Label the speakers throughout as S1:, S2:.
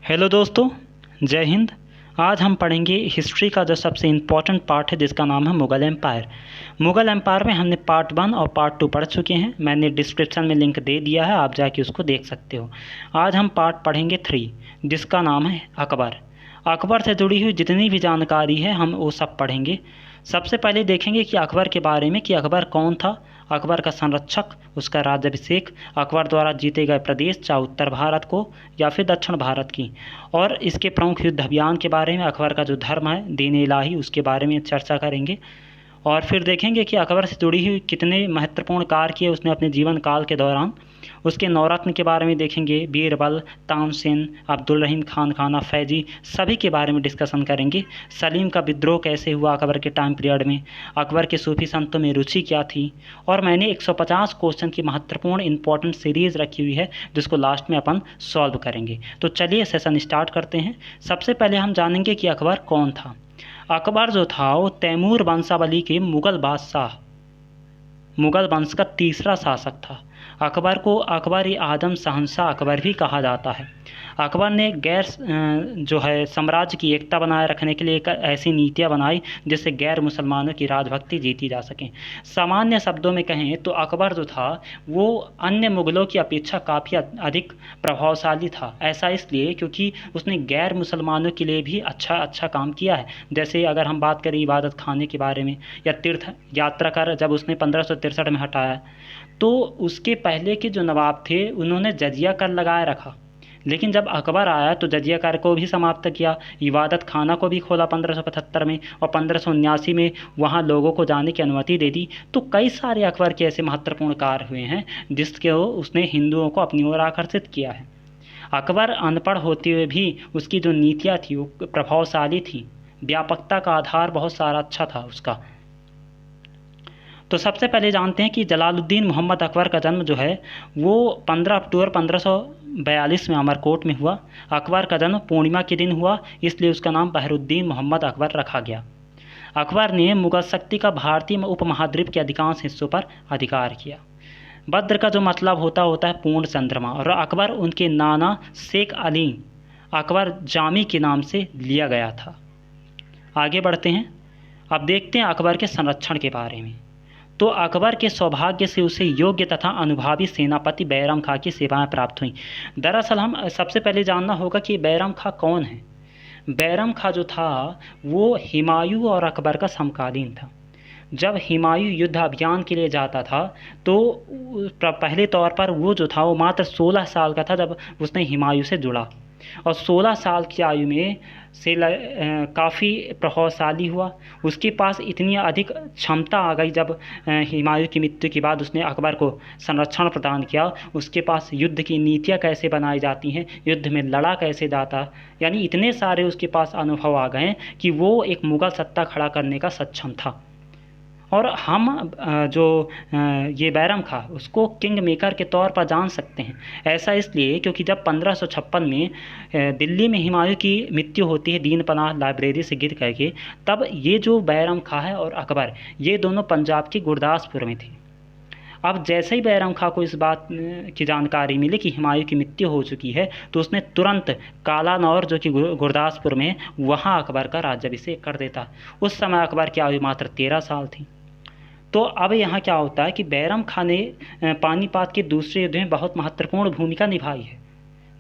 S1: Hello दोस्तों, जय हिंद। आज हम पढ़ेंगे हिस्ट्री का जो सबसे इम्पोर्टेंट पार्ट है जिसका नाम है मुग़ल एम्पायर। मुग़ल एम्पायर में हमने पार्ट 1 और पार्ट 2 पढ़ चुके हैं। मैंने डिस्क्रिप्शन में लिंक दे दिया है, आप जाके उसको देख सकते हो। आज हम पार्ट पढ़ेंगे 3 जिसका नाम है अकबर। अकबर से जुड़ी हुई जितनी भी जानकारी है हम वो सब पढ़ेंगे। सबसे पहले देखेंगे कि अकबर के बारे में कि अकबर कौन था, अकबर का संरक्षक, उसका राज्याभिषेक, अकबर द्वारा जीते गए प्रदेश चाहे उत्तर भारत को या फिर दक्षिण भारत की, और इसके प्रमुख युद्ध अभियान के बारे में, अकबर का जो धर्म है दीन इलाही उसके बारे में चर्चा करेंगे। और फिर देखेंगे कि अकबर से जुड़ी हुई कितने महत्वपूर्ण कार्य किए उसने अपने जीवन काल के दौरान। उसके नवरत्न के बारे में देखेंगे, बीरबल, तानसेन, अब्दुल रहीम खान, खाना फैजी, सभी के बारे में डिस्कशन करेंगे। सलीम का विद्रोह कैसे हुआ अकबर के टाइम पीरियड में, अकबर के सूफी संतों में रुचि क्या थी। और मैंने 150 क्वेश्चन की महत्वपूर्ण इंपॉर्टेंट सीरीज़ रखी हुई है जिसको लास्ट में अपन सॉल्व करेंगे। तो चलिए सेशन स्टार्ट करते हैं। सबसे पहले हम जानेंगे कि अकबर कौन था। अकबर जो था वो तैमूर वंशावली के मुग़ल बादशाह, मुग़ल वंश का तीसरा शासक था। अकबर को अकबर आदम शहंशाह अकबर भी कहा जाता है। अकबर ने गैर जो है साम्राज्य की एकता बनाए रखने के लिए एक ऐसी नीतियाँ बनाई जिससे गैर मुसलमानों की राजभक्ति जीती जा सके। सामान्य शब्दों में कहें तो अकबर जो था वो अन्य मुग़लों की अपेक्षा काफ़ी अधिक प्रभावशाली था। ऐसा इसलिए क्योंकि उसने गैर मुसलमानों के लिए भी अच्छा काम किया है। जैसे अगर हम बात करें इबादत खाने के बारे में या तीर्थ यात्रा कर जब उसने 1563 में हटाया, तो उसके पहले के जो नवाब थे उन्होंने जजिया कर लगाए रखा, लेकिन जब अकबर आया तो जजिया कर को भी समाप्त किया, इबादत खाना को भी खोला 1575 में, और 1579 में वहाँ लोगों को जाने की अनुमति दे दी। तो कई सारे अकबर के ऐसे महत्वपूर्ण कार्य हुए हैं जिसके उसने हिंदुओं को अपनी ओर आकर्षित किया है। अकबर अनपढ़ होते हुए भी उसकी जो नीतियाँ थी वो प्रभावशाली थी, व्यापकता का आधार बहुत सारा अच्छा था उसका। तो सबसे पहले जानते हैं कि जलालुद्दीन मोहम्मद अकबर का जन्म जो है वो 15 अक्टूबर 1542 में अमरकोट में हुआ। अकबर का जन्म पूर्णिमा के दिन हुआ, इसलिए उसका नाम बहरुद्दीन मोहम्मद अकबर रखा गया। अकबर ने मुग़ल शक्ति का भारतीय उपमहाद्वीप के अधिकांश हिस्सों पर अधिकार किया। बद्र का जो मतलब होता है पूर्ण चंद्रमा, और अकबर उनके नाना शेख अली अकबर जामी के नाम से लिया गया था। आगे बढ़ते हैं, अब देखते हैं अकबर के संरक्षण के बारे में। तो अकबर के सौभाग्य से उसे योग्य तथा अनुभवी सेनापति बैरम खां की सेवाएं प्राप्त हुईं। दरअसल हम सबसे पहले जानना होगा कि बैरम खां कौन है। बैरम खां जो था वो हुमायूं और अकबर का समकालीन था। जब हुमायूं युद्ध अभियान के लिए जाता था तो पहले तौर पर वो जो था वो मात्र 16 साल का था जब उसने हुमायूं से जुड़ा, और 16 साल की आयु में से काफ़ी प्रभावशाली हुआ। उसके पास इतनी अधिक क्षमता आ गई जब हुमायूं की मृत्यु के बाद उसने अकबर को संरक्षण प्रदान किया। उसके पास युद्ध की नीतियाँ कैसे बनाई जाती हैं, युद्ध में लड़ा कैसे जाता, यानी इतने सारे उसके पास अनुभव आ गए कि वो एक मुग़ल सत्ता खड़ा करने का सक्षम था। और हम ये बैरम खां उसको किंग मेकर के तौर पर जान सकते हैं। ऐसा इसलिए क्योंकि जब 1556 में दिल्ली में हुमायूं की मृत्यु होती है दीन पनाह लाइब्रेरी से गिर करके, तब ये जो बैरम खां है और अकबर ये दोनों पंजाब के गुरदासपुर में थे। अब जैसे ही बैरम खां को इस बात की जानकारी मिली कि हुमायूं की मृत्यु हो चुकी है तो उसने तुरंत कालानौर जो कि गुरदासपुर में, वहाँ अकबर का राज्याभिषेक कर देता। उस समय अकबर की आयु मात्र 13 साल थी। तो अब यहाँ क्या होता है कि बैरम खां ने पानीपत के दूसरे युद्ध में बहुत महत्वपूर्ण भूमिका निभाई है।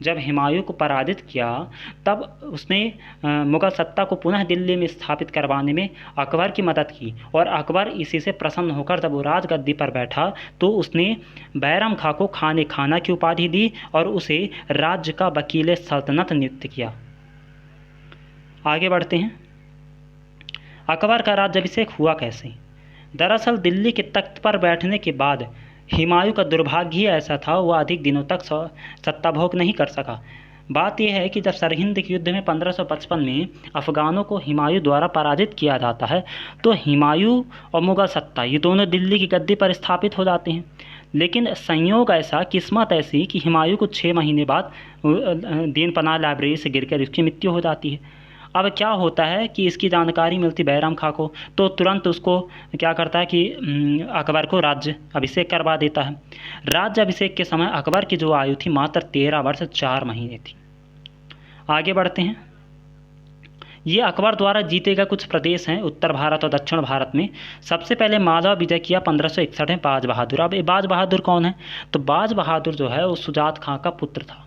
S1: जब हुमायूं को पराजित किया तब उसने मुग़ल सत्ता को पुनः दिल्ली में स्थापित करवाने में अकबर की मदद की, और अकबर इसी से प्रसन्न होकर जब वो राजगद्दी पर बैठा तो उसने बैरम खां को खाने खाना की उपाधि दी और उसे राज्य का वकील सल्तनत नियुक्त किया। आगे बढ़ते हैं, अकबर का राज्याभिषेक हुआ कैसे। दरअसल दिल्ली के तख्त पर बैठने के बाद हुमायूं का दुर्भाग्य ही ऐसा था, वह अधिक दिनों तक सत्ता भोग नहीं कर सका। बात यह है कि जब सरहिंद के युद्ध में 1555 में अफ़गानों को हुमायूं द्वारा पराजित किया जाता है तो हुमायूं और मुग़ल सत्ता ये दोनों दिल्ली की गद्दी पर स्थापित हो जाते हैं। लेकिन संयोग ऐसा, किस्मत ऐसी कि हुमायूं को 6 महीने बाद दीन पनाह लाइब्रेरी से गिरकर उसकी मृत्यु हो जाती है। अब क्या होता है कि इसकी जानकारी मिलती बैरम खां को, तो तुरंत उसको क्या करता है कि अकबर को राज्य अभिषेक करवा देता है। राज्य अभिषेक के समय अकबर की जो आयु थी मात्र 13 वर्ष 4 महीने थी। आगे बढ़ते हैं। ये अकबर द्वारा जीते गए कुछ प्रदेश हैं उत्तर भारत और दक्षिण भारत में। सबसे पहले मालवा विजय किया 1561 में बाज बहादुर। अब ये बाज बहादुर कौन है? तो बाज बहादुर जो है वो सुजात खां का पुत्र था।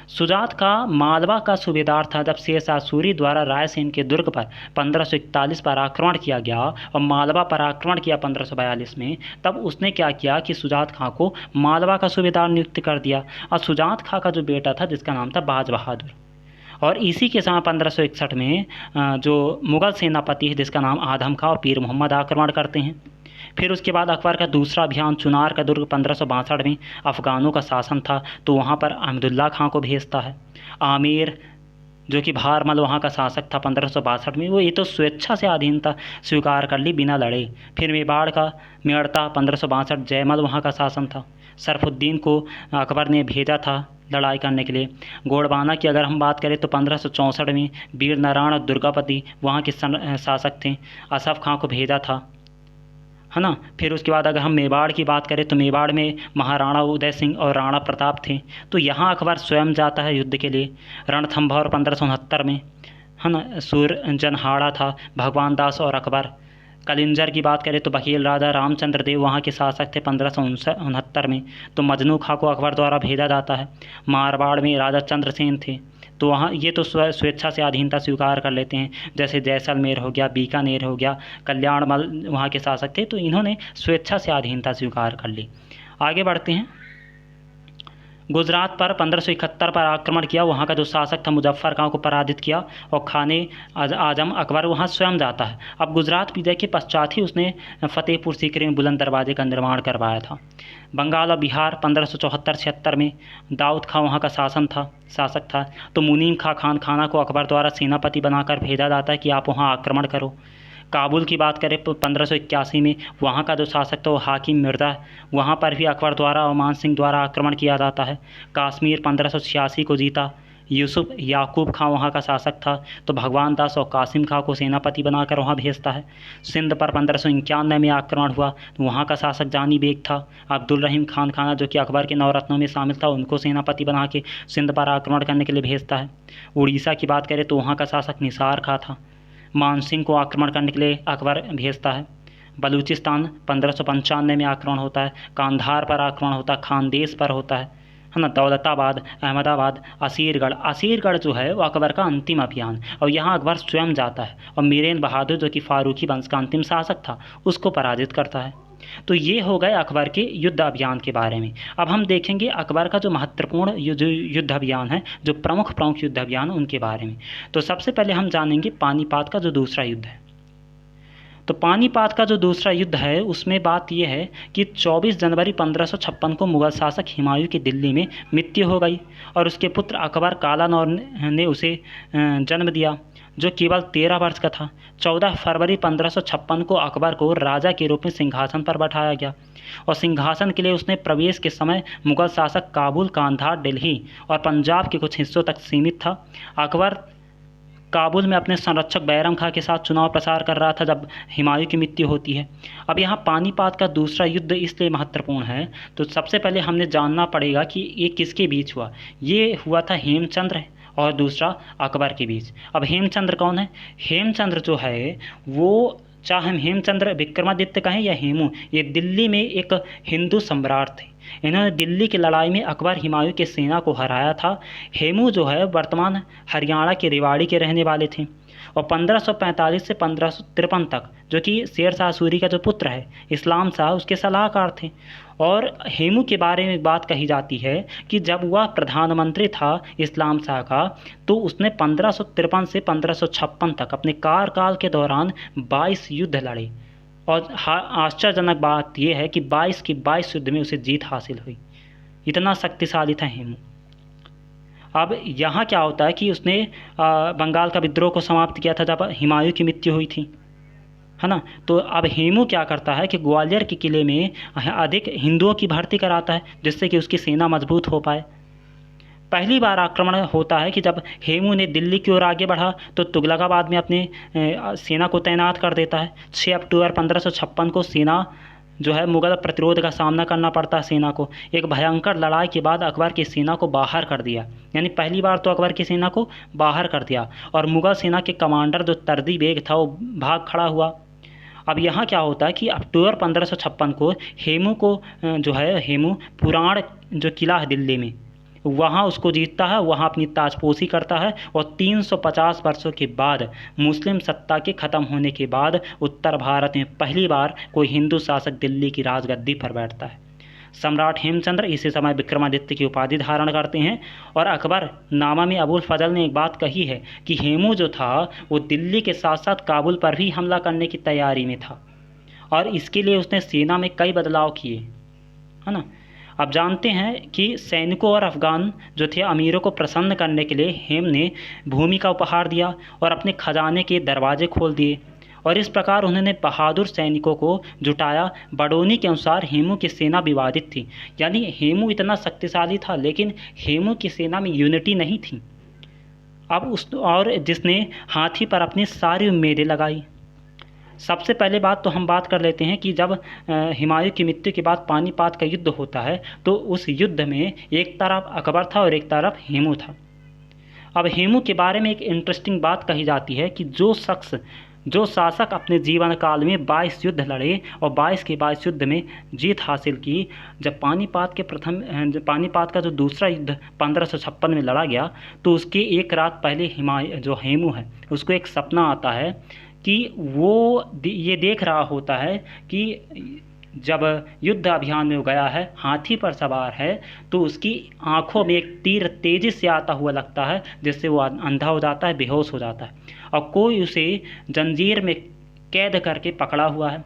S1: सुजात खां मालवा का सूबेदार था जब शेरशाह सूरी द्वारा रायसेन के दुर्ग पर 1541 पर आक्रमण किया गया और मालवा पर आक्रमण किया 1542 में। तब उसने क्या किया कि सुजात खां को मालवा का सूबेदार नियुक्त कर दिया और सुजात खां का जो बेटा था जिसका नाम था बाज बहादुर। और इसी के समय 1561 में जो मुग़ल सेनापति है जिसका नाम आदम खां और पीर मोहम्मद आक्रमण करते हैं। फिर उसके बाद अकबर का दूसरा अभियान चुनार का दुर्ग 1562 में अफ़गानों का शासन था तो वहाँ पर अहमदुल्ला खां को भेजता है। आमिर जो कि भारमल वहाँ का शासक था 1562 में, वो ये तो स्वेच्छा से अधीनता स्वीकार कर ली बिना लड़े। फिर मेवाड़ का मेड़ता 1562 जयमल वहाँ का शासन था। सरफुद्दीन को अकबर ने भेजा था लड़ाई करने के लिए। गोंडवाना की अगर हम बात करें तो 1564 में वीर नारायण और दुर्गापति वहाँ के शासक थे, असफ खां को भेजा था, है ना। फिर उसके बाद अगर हम मेवाड़ की बात करें तो मेवाड़ में महाराणा उदय सिंह और राणा प्रताप थे, तो यहाँ अकबर स्वयं जाता है युद्ध के लिए। रणथंभौर 1569 में, है ना। सूर जनहाड़ा था, भगवान दास और अकबर। कलिंजर की बात करें तो बकील राजा रामचंद्र देव वहाँ के शासक थे 1569 में, तो मजनू खां को अकबर द्वारा भेजा जाता है। मारवाड़ में राजा चंद्रसेन थे, तो वहाँ ये तो स्वेच्छा से अधीनता स्वीकार कर लेते हैं। जैसे जैसलमेर हो गया, बीकानेर हो गया, कल्याणमल वहाँ के शासक थे, तो इन्होंने स्वेच्छा से अधीनता स्वीकार कर ली। आगे बढ़ते हैं। गुजरात पर 1571 पर आक्रमण किया, वहाँ का जो शासक था मुजफ्फर खां को पराजित किया और खाने आजम अकबर वहाँ स्वयं जाता है। अब गुजरात विजय के पश्चात ही उसने फतेहपुर सीकरी में बुलंद दरवाजे का निर्माण करवाया था। बंगाल और बिहार 1574-76 में दाऊद खां वहाँ का शासक था, तो मुनीम खां खान खाना को अकबर द्वारा सेनापति बनाकर भेजा जाता है कि आप वहाँ आक्रमण करो। काबुल की बात करें तो 1581 में वहाँ का जो शासक था वो हाकिम मिर्ज़ा, वहाँ पर भी अकबर द्वारा और मान सिंह द्वारा आक्रमण किया जाता है। कश्मीर 1586 को जीता, यूसुफ याकूब खां वहाँ का शासक था, तो भगवान दास और कासिम खां को सेनापति बनाकर वहाँ भेजता है। सिंध पर 1591 में आक्रमण हुआ, तो वहाँ का शासक जानी बेग था। अब्दुल रहीम खान खाना जो कि अकबर के नवरत्नों में शामिल था, उनको सेनापति बना के सिंध पर आक्रमण करने के लिए भेजता है। उड़ीसा की बात करें तो वहाँ का शासक निसार खां था, मानसिंह को आक्रमण करने के लिए अकबर भेजता है। बलूचिस्तान 1595 में आक्रमण होता है, कांधार पर आक्रमण होता है, खानदेश पर होता है ना। दौलताबाद, अहमदाबाद, असीरगढ़ जो है वो अकबर का अंतिम अभियान, और यहाँ अकबर स्वयं जाता है और मीरेन बहादुर जो कि फारूकी वंश का अंतिम शासक था उसको पराजित करता है। तो ये हो गए अकबर के युद्ध अभियान के बारे में। अब हम देखेंगे अकबर का जो महत्वपूर्ण युद्ध अभियान है, जो प्रमुख युद्ध अभियान उनके बारे में। तो सबसे पहले हम जानेंगे पानीपत का जो दूसरा युद्ध है। तो पानीपत का जो दूसरा युद्ध है उसमें बात यह है कि 24 जनवरी 1556 को मुग़ल शासक हुमायूं की दिल्ली में मृत्यु हो गई और उसके पुत्र अकबर कालानौर ने उसे जन्म दिया, जो केवल 13 वर्ष का था। 14 फरवरी 1556 को अकबर को राजा के रूप में सिंहासन पर बैठाया गया और सिंहासन के लिए उसने प्रवेश के समय मुग़ल शासक काबुल, कांधार, दिल्ली और पंजाब के कुछ हिस्सों तक सीमित था। अकबर काबुल में अपने संरक्षक बैरम खां के साथ चुनाव प्रचार कर रहा था जब हुमायूं की मृत्यु होती है। अब यहाँ पानीपत का दूसरा युद्ध इसलिए महत्वपूर्ण है, तो सबसे पहले हमने जानना पड़ेगा कि ये किसके बीच हुआ। ये हुआ था हेमचंद्र और दूसरा अकबर के बीच। अब हेमचंद्र कौन है? हेमचंद्र जो है वो, चाहे हम हेमचंद्र विक्रमादित्य कहें या हेमू, ये दिल्ली में एक हिंदू सम्राट थे। इन्होंने दिल्ली की लड़ाई में अकबर हुमायूं की सेना को हराया था। हेमू जो है वर्तमान हरियाणा के रेवाड़ी के रहने वाले थे और 1545 से 1553 तक जो कि शेर शाह सूरी का जो पुत्र है इस्लाम शाह उसके सलाहकार थे। और हेमू के बारे में बात कही जाती है कि जब वह प्रधानमंत्री था इस्लाम शाह का, तो उसने 1553 से 1556 तक अपने कार्यकाल के दौरान 22 युद्ध लड़े और आश्चर्यजनक बात यह है कि 22 की 22 युद्ध में उसे जीत हासिल हुई। इतना शक्तिशाली था हेमू। अब यहाँ क्या होता है कि उसने बंगाल का विद्रोह को समाप्त किया था जब हुमायूं की मृत्यु हुई थी, है ना। तो अब हेमू क्या करता है कि ग्वालियर के किले में अधिक हिंदुओं की भर्ती कराता है जिससे कि उसकी सेना मजबूत हो पाए। पहली बार आक्रमण होता है कि जब हेमू ने दिल्ली की ओर आगे बढ़ा तो तुगलकाबाद में अपने सेना को तैनात कर देता है। 6 अक्टूबर 1556 को सेना जो है मुग़ल प्रतिरोध का सामना करना पड़ता सेना को। एक भयंकर लड़ाई के बाद अकबर की सेना को बाहर कर दिया, यानी पहली बार तो अकबर की सेना को बाहर कर दिया और मुग़ल सेना के कमांडर जो तर्दी बेग था वो भाग खड़ा हुआ। अब यहाँ क्या होता है कि अक्टूबर 1556 को हेमू को जो है हेमू पुराण जो किला है दिल्ली में, वहाँ उसको जीतता है, वहाँ अपनी ताजपोशी करता है और 350 वर्षों के बाद मुस्लिम सत्ता के ख़त्म होने के बाद उत्तर भारत में पहली बार कोई हिंदू शासक दिल्ली की राजगद्दी पर बैठता है। सम्राट हेमचंद्र इसी समय विक्रमादित्य की उपाधि धारण करते हैं और अकबर नामा में अबुल फजल ने एक बात कही है कि हेमू जो था वो दिल्ली के साथ साथ काबुल पर भी हमला करने की तैयारी में था और इसके लिए उसने सेना में कई बदलाव किए, है ना। अब जानते हैं कि सैनिकों और अफगान जो थे अमीरों को प्रसन्न करने के लिए हेम ने भूमि का उपहार दिया और अपने खजाने के दरवाजे खोल दिए और इस प्रकार उन्होंने बहादुर सैनिकों को जुटाया। बडोनी के अनुसार हेमू की सेना विवादित थी, यानी हेमू इतना शक्तिशाली था लेकिन हेमू की सेना में यूनिटी नहीं थी। अब उस और जिसने हाथी पर अपनी सारी उम्मीदें लगाई। सबसे पहले बात तो हम बात कर लेते हैं कि जब हुमायूं की मृत्यु के बाद पानीपत का युद्ध होता है तो उस युद्ध में एक तरफ अकबर था और एक तरफ हेमू था। अब हेमू के बारे में एक इंटरेस्टिंग बात कही जाती है कि जो शासक अपने जीवन काल में 22 युद्ध लड़े और 22 के 22 युद्ध में जीत हासिल की, जब पानीपत का जो दूसरा युद्ध 1556 में लड़ा गया तो उसके एक रात पहले जो हेमू है उसको एक सपना आता है कि वो ये देख रहा होता है कि जब युद्ध अभियान में वो गया है, हाथी पर सवार है, तो उसकी आंखों में एक तीर तेज़ी से आता हुआ लगता है जिससे वो अंधा हो जाता है, बेहोश हो जाता है और कोई उसे जंजीर में कैद करके पकड़ा हुआ है।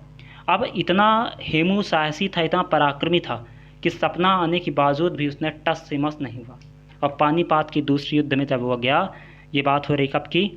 S1: अब इतना हेमू साहसी था, इतना पराक्रमी था कि सपना आने के बावजूद भी उसने टस से मस नहीं हुआ। और पानीपत की दूसरी युद्ध में जब वो गया, ये बात हो रही कब की,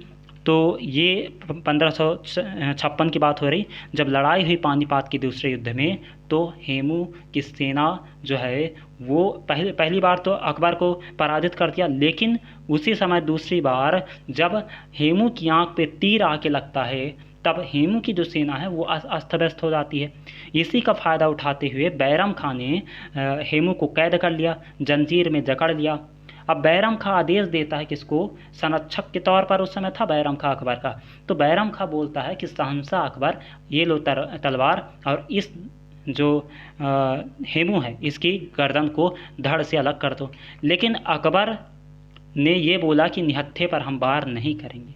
S1: तो ये 1556 की बात हो रही, जब लड़ाई हुई पानीपत के दूसरे युद्ध में तो हेमू की सेना जो है वो पहली बार तो अकबर को पराजित कर दिया, लेकिन उसी समय दूसरी बार जब हेमू की आंख पे तीर आके लगता है तब हेमू की जो सेना है वो अस्त व्यस्त हो जाती है। इसी का फ़ायदा उठाते हुए बैरम खां ने हेमू को कैद कर लिया, जंजीर में जकड़ लिया। अब बैरम खां आदेश देता है किसको, संरक्षक के तौर पर उस समय था बैरम खां अकबर का, तो बैरम खां बोलता है कि शहंशाह अकबर ये लो तलवार और इस जो हेमू है इसकी गर्दन को धड़ से अलग कर दो। लेकिन अकबर ने ये बोला कि निहत्थे पर हम वार नहीं करेंगे।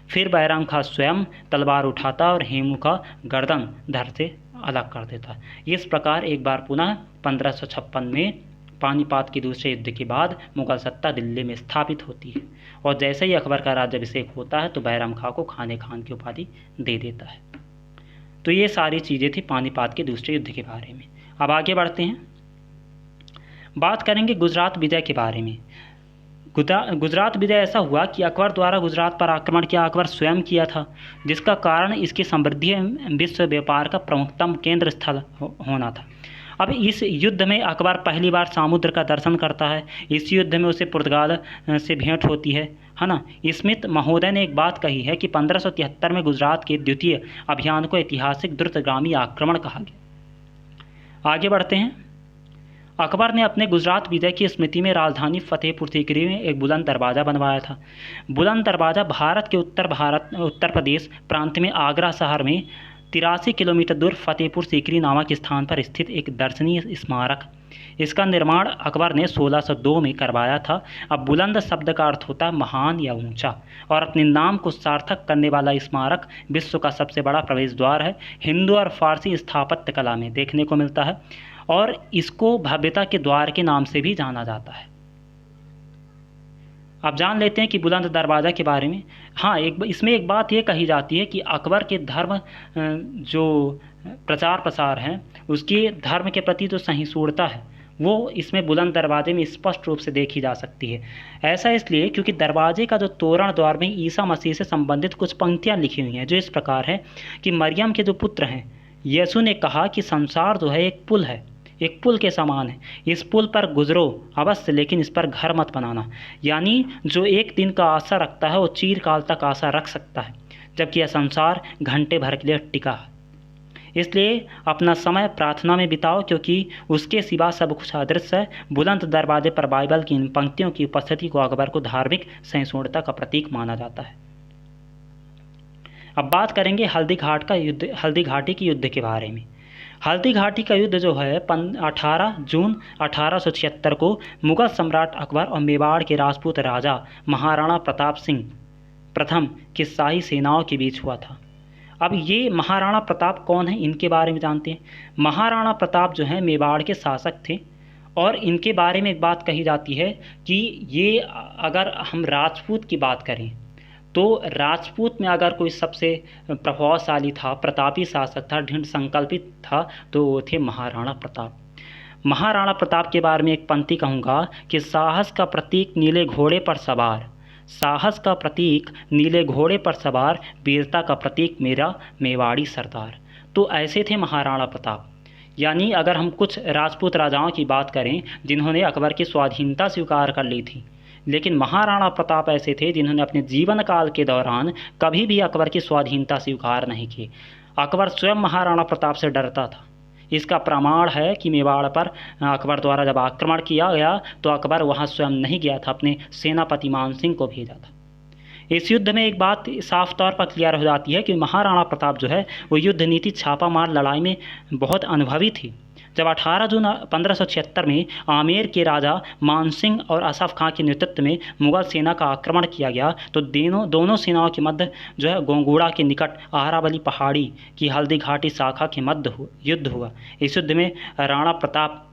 S1: फिर बैरम खां स्वयं तलवार उठाता और हेमू का गर्दन धड़ से अलग कर देता। इस प्रकार एक बार पुनः 1556 में पानीपत के दूसरे युद्ध के बाद मुगल सत्ता दिल्ली में स्थापित होती है और जैसे ही अकबर का राज्याभिषेक होता है तो बैरम खां को खाने खान की उपाधि दे देता है। तो ये सारी चीज़ें थी पानीपत के दूसरे युद्ध के बारे में। अब आगे बढ़ते हैं, बात करेंगे गुजरात विजय के बारे में। गुजरात विजय ऐसा हुआ कि अकबर द्वारा गुजरात पर आक्रमण किया अकबर स्वयं किया था, जिसका कारण इसकी समृद्धि विश्व व्यापार का प्रमुखतम केंद्र स्थल होना था। अब इस युद्ध में अकबर पहली बार समुद्र का दर्शन करता है। इस युद्ध में उसे पुर्तगाल से भेंट होती है ना। स्मिथ महोदय ने एक बात कही है कि 1573 में गुजरात के द्वितीय अभियान को ऐतिहासिक द्रुतगामी आक्रमण कहा गया। आगे बढ़ते हैं, अकबर ने अपने गुजरात विजय की स्मृति में राजधानी फतेहपुर सीकरी में एक बुलंद दरवाज़ा बनवाया था। बुलंद दरवाज़ा भारत के उत्तर प्रदेश प्रांत में आगरा शहर में 83 किलोमीटर दूर फतेहपुर सीकरी नामक स्थान पर स्थित एक दर्शनीय स्मारक। इसका निर्माण अकबर ने 1602 में करवाया था। अब बुलंद शब्द का अर्थ होता है महान या ऊंचा, और अपने नाम को सार्थक करने वाला स्मारक विश्व का सबसे बड़ा प्रवेश द्वार है। हिंदू और फारसी स्थापत्य कला में देखने को मिलता है और इसको भव्यता के द्वार के नाम से भी जाना जाता है। अब जान लेते हैं कि बुलंद दरवाज़ा के बारे में। हाँ, इसमें एक बात ये कही जाती है कि अकबर के धर्म जो प्रचार प्रसार हैं उसके धर्म के प्रति जो सहिष्णुता है वो इसमें बुलंद दरवाजे में स्पष्ट रूप से देखी जा सकती है। ऐसा इसलिए क्योंकि दरवाजे का जो तोरण द्वार में ईसा मसीह से संबंधित कुछ पंक्तियाँ लिखी हुई हैं जो इस प्रकार है कि मरियम के जो पुत्र हैं यीशु ने कहा कि संसार जो है एक पुल है, एक पुल के समान है, इस पुल पर गुजरो अवश्य लेकिन इस पर घर मत बनाना। यानी जो एक दिन का आशा रखता है वो चिरकाल तक आशा रख सकता है, जबकि यह संसार घंटे भर के लिए टिका है। इसलिए अपना समय प्रार्थना में बिताओ, क्योंकि उसके सिवा सब कुछ अदृश्य है। बुलंद दरवाजे पर बाइबल की इन पंक्तियों की उपस्थिति को अकबर को धार्मिक सहिष्णुता का प्रतीक माना जाता है। अब बात करेंगे हल्दी घाटी के युद्ध के बारे में। हल्दी घाटी का युद्ध जो है 18 जून 1876 को मुगल सम्राट अकबर और मेवाड़ के राजपूत राजा महाराणा प्रताप सिंह प्रथम की शाही सेनाओं के बीच हुआ था। अब ये महाराणा प्रताप कौन है, इनके बारे में जानते हैं। महाराणा प्रताप जो है मेवाड़ के शासक थे, और इनके बारे में एक बात कही जाती है कि ये, अगर हम राजपूत की बात करें तो राजपूत में अगर कोई सबसे प्रभावशाली था, प्रतापी शासक था, दृढ़ संकल्पित था, तो वो थे महाराणा प्रताप। महाराणा प्रताप के बारे में एक पंक्ति कहूँगा कि साहस का प्रतीक नीले घोड़े पर सवार, साहस का प्रतीक नीले घोड़े पर सवार, वीरता का प्रतीक मेरा मेवाड़ी सरदार। तो ऐसे थे महाराणा प्रताप। यानी अगर हम कुछ राजपूत राजाओं की बात करें जिन्होंने अकबर की स्वाधीनता स्वीकार कर ली थी, लेकिन महाराणा प्रताप ऐसे थे जिन्होंने अपने जीवन काल के दौरान कभी भी अकबर की स्वाधीनता स्वीकार नहीं की। अकबर स्वयं महाराणा प्रताप से डरता था। इसका प्रमाण है कि मेवाड़ पर अकबर द्वारा जब आक्रमण किया गया तो अकबर वहां स्वयं नहीं गया था, अपने सेनापति मानसिंह को भेजा था। इस युद्ध में एक बात साफ तौर पर क्लियर हो जाती है कि महाराणा प्रताप जो है वो युद्ध नीति छापामार लड़ाई में बहुत अनुभवी थी। जब 18 जून 1576 में आमेर के राजा मानसिंह और असफ खां के नेतृत्व में मुगल सेना का आक्रमण किया गया तो दोनों सेनाओं के मध्य जो है गोंगुड़ा के निकट अरावली पहाड़ी की हल्दी घाटी शाखा के मध्य युद्ध हुआ। इस युद्ध में राणा प्रताप,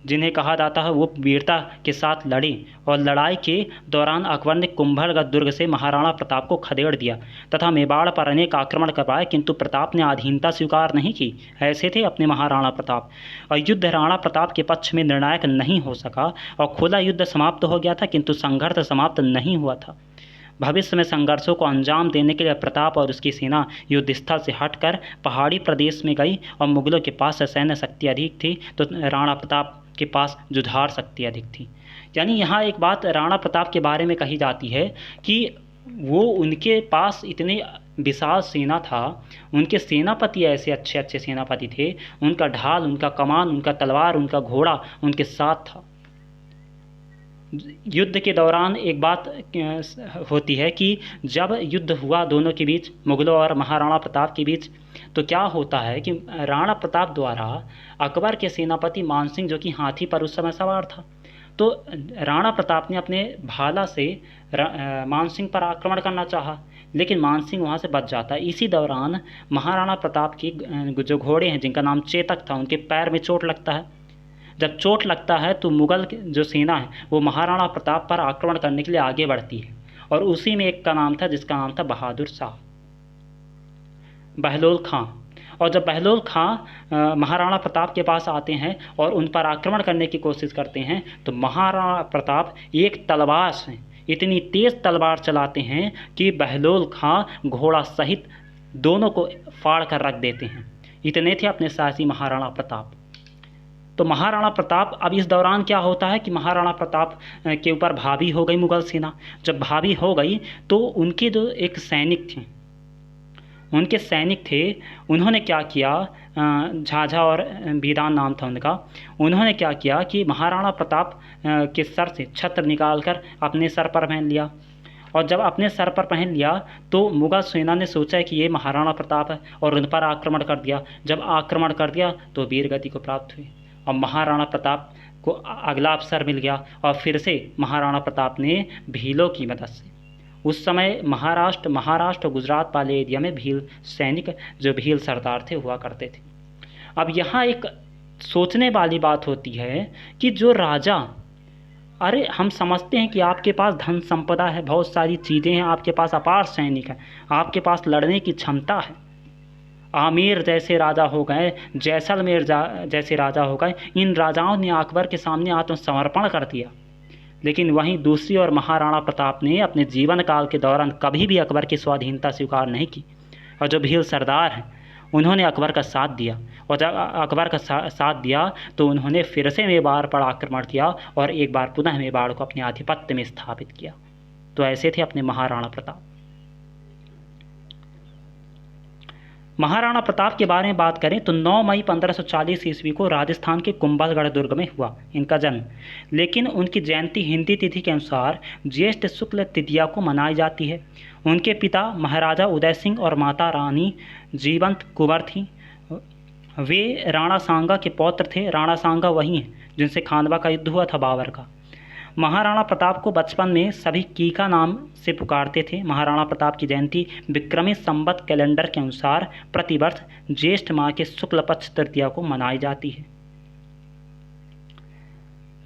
S1: जिन्हें कहा जाता है, वो वीरता के साथ लड़े, और लड़ाई के दौरान अकबर ने कुंभलगढ़ दुर्ग से महाराणा प्रताप को खदेड़ दिया तथा मेवाड़ पर अनेक आक्रमण करवाए, किंतु प्रताप ने अधीनता स्वीकार नहीं की। ऐसे थे अपने महाराणा प्रताप। और युद्ध राणा प्रताप के पक्ष में निर्णायक नहीं हो सका और खुला युद्ध समाप्त हो गया था, किंतु संघर्ष समाप्त नहीं हुआ था। भविष्य में संघर्षों को अंजाम देने के लिए प्रताप और उसकी सेना युद्ध स्थल से हटकर पहाड़ी प्रदेश में गई, और मुगलों के पास सैन्य शक्ति अधिक थी तो राणा प्रताप के पास जुझार शक्ति अधिक थी। यानी यहाँ एक बात राणा प्रताप के बारे में कही जाती है कि वो, उनके पास इतने विशाल सेना था, उनके सेनापति ऐसे अच्छे अच्छे सेनापति थे, उनका ढाल, उनका कमान, उनका तलवार, उनका घोड़ा उनके साथ था। युद्ध के दौरान एक बात होती है कि जब युद्ध हुआ दोनों के बीच, मुगलों और महाराणा प्रताप के बीच, तो क्या होता है कि राणा प्रताप द्वारा अकबर के सेनापति मानसिंह, जो कि हाथी पर उस समय सवार था, तो राणा प्रताप ने अपने भाला से मानसिंह पर आक्रमण करना चाहा, लेकिन मानसिंह वहाँ से बच जाता है। इसी दौरान महाराणा प्रताप की जो घोड़े हैं जिनका नाम चेतक था, उनके पैर में चोट लगता है। जब चोट लगता है तो मुगल जो सेना है वो महाराणा प्रताप पर आक्रमण करने के लिए आगे बढ़ती है, और उसी में एक का नाम था जिसका नाम था बहादुर शाह, बहलोल खां। और जब बहलोल खां महाराणा प्रताप के पास आते हैं और उन पर आक्रमण करने की कोशिश करते हैं, तो महाराणा प्रताप एक तलवार से इतनी तेज़ तलवार चलाते हैं कि बहलोल खां घोड़ा सहित दोनों को फाड़ कर रख देते हैं। इतने थे अपने साहसी महाराणा प्रताप। तो महाराणा प्रताप, अब इस दौरान क्या होता है कि महाराणा प्रताप के ऊपर भाभी हो गई मुगल सेना। जब भाभी हो गई तो उनके जो एक सैनिक थे, उन्होंने क्या किया, झाझा और बीदान नाम था उनका, उन्होंने क्या किया कि महाराणा प्रताप के सर से छत्र निकालकर अपने सर पर पहन लिया, और जब अपने सर पर पहन लिया तो मुगल सेना ने सोचा कि ये महाराणा प्रताप है और उन पर आक्रमण कर दिया। जब आक्रमण कर दिया तो वीरगति को प्राप्त हुई और महाराणा प्रताप को अगला अवसर मिल गया, और फिर से महाराणा प्रताप ने भीलों की मदद से, उस समय महाराष्ट्र और गुजरात वाले एरिया में भील सैनिक, जो भील सरदार थे, हुआ करते थे। अब यहाँ एक सोचने वाली बात होती है कि जो राजा, अरे हम समझते हैं कि आपके पास धन संपदा है, बहुत सारी चीज़ें हैं, आपके पास अपार सैनिक है, आपके पास लड़ने की क्षमता है, आमेर जैसे राजा हो गए, जैसलमेर जैसे राजा हो गए, इन राजाओं ने अकबर के सामने आत्मसमर्पण कर दिया। लेकिन वहीं दूसरी ओर महाराणा प्रताप ने अपने जीवन काल के दौरान कभी भी अकबर की स्वाधीनता स्वीकार नहीं की, और जो भील सरदार हैं उन्होंने अकबर का साथ दिया, और जब अकबर का साथ दिया तो उन्होंने फिर से मेवाड़ पर आक्रमण किया और एक बार पुनः मेवाड़ को अपने आधिपत्य में स्थापित किया। तो ऐसे थे अपने महाराणा प्रताप। महाराणा प्रताप के बारे में बात करें तो 9 मई 1540 ईस्वी को राजस्थान के कुंभलगढ़ दुर्ग में हुआ इनका जन्म, लेकिन उनकी जयंती हिंदी तिथि के अनुसार ज्येष्ठ शुक्ल तृतीया को मनाई जाती है। उनके पिता महाराजा उदय सिंह और माता रानी जीवंत कुंवर थीं। वे राणा सांगा के पौत्र थे। राणा सांगा वही हैं जिनसे खानवा का युद्ध हुआ था बाबर का। महाराणा प्रताप को बचपन में सभी कीका नाम से पुकारते थे। महाराणा प्रताप की जयंती विक्रमी संवत कैलेंडर के अनुसार प्रतिवर्ष ज्येष्ठ माह के शुक्ल पक्ष तृतीया को मनाई जाती है।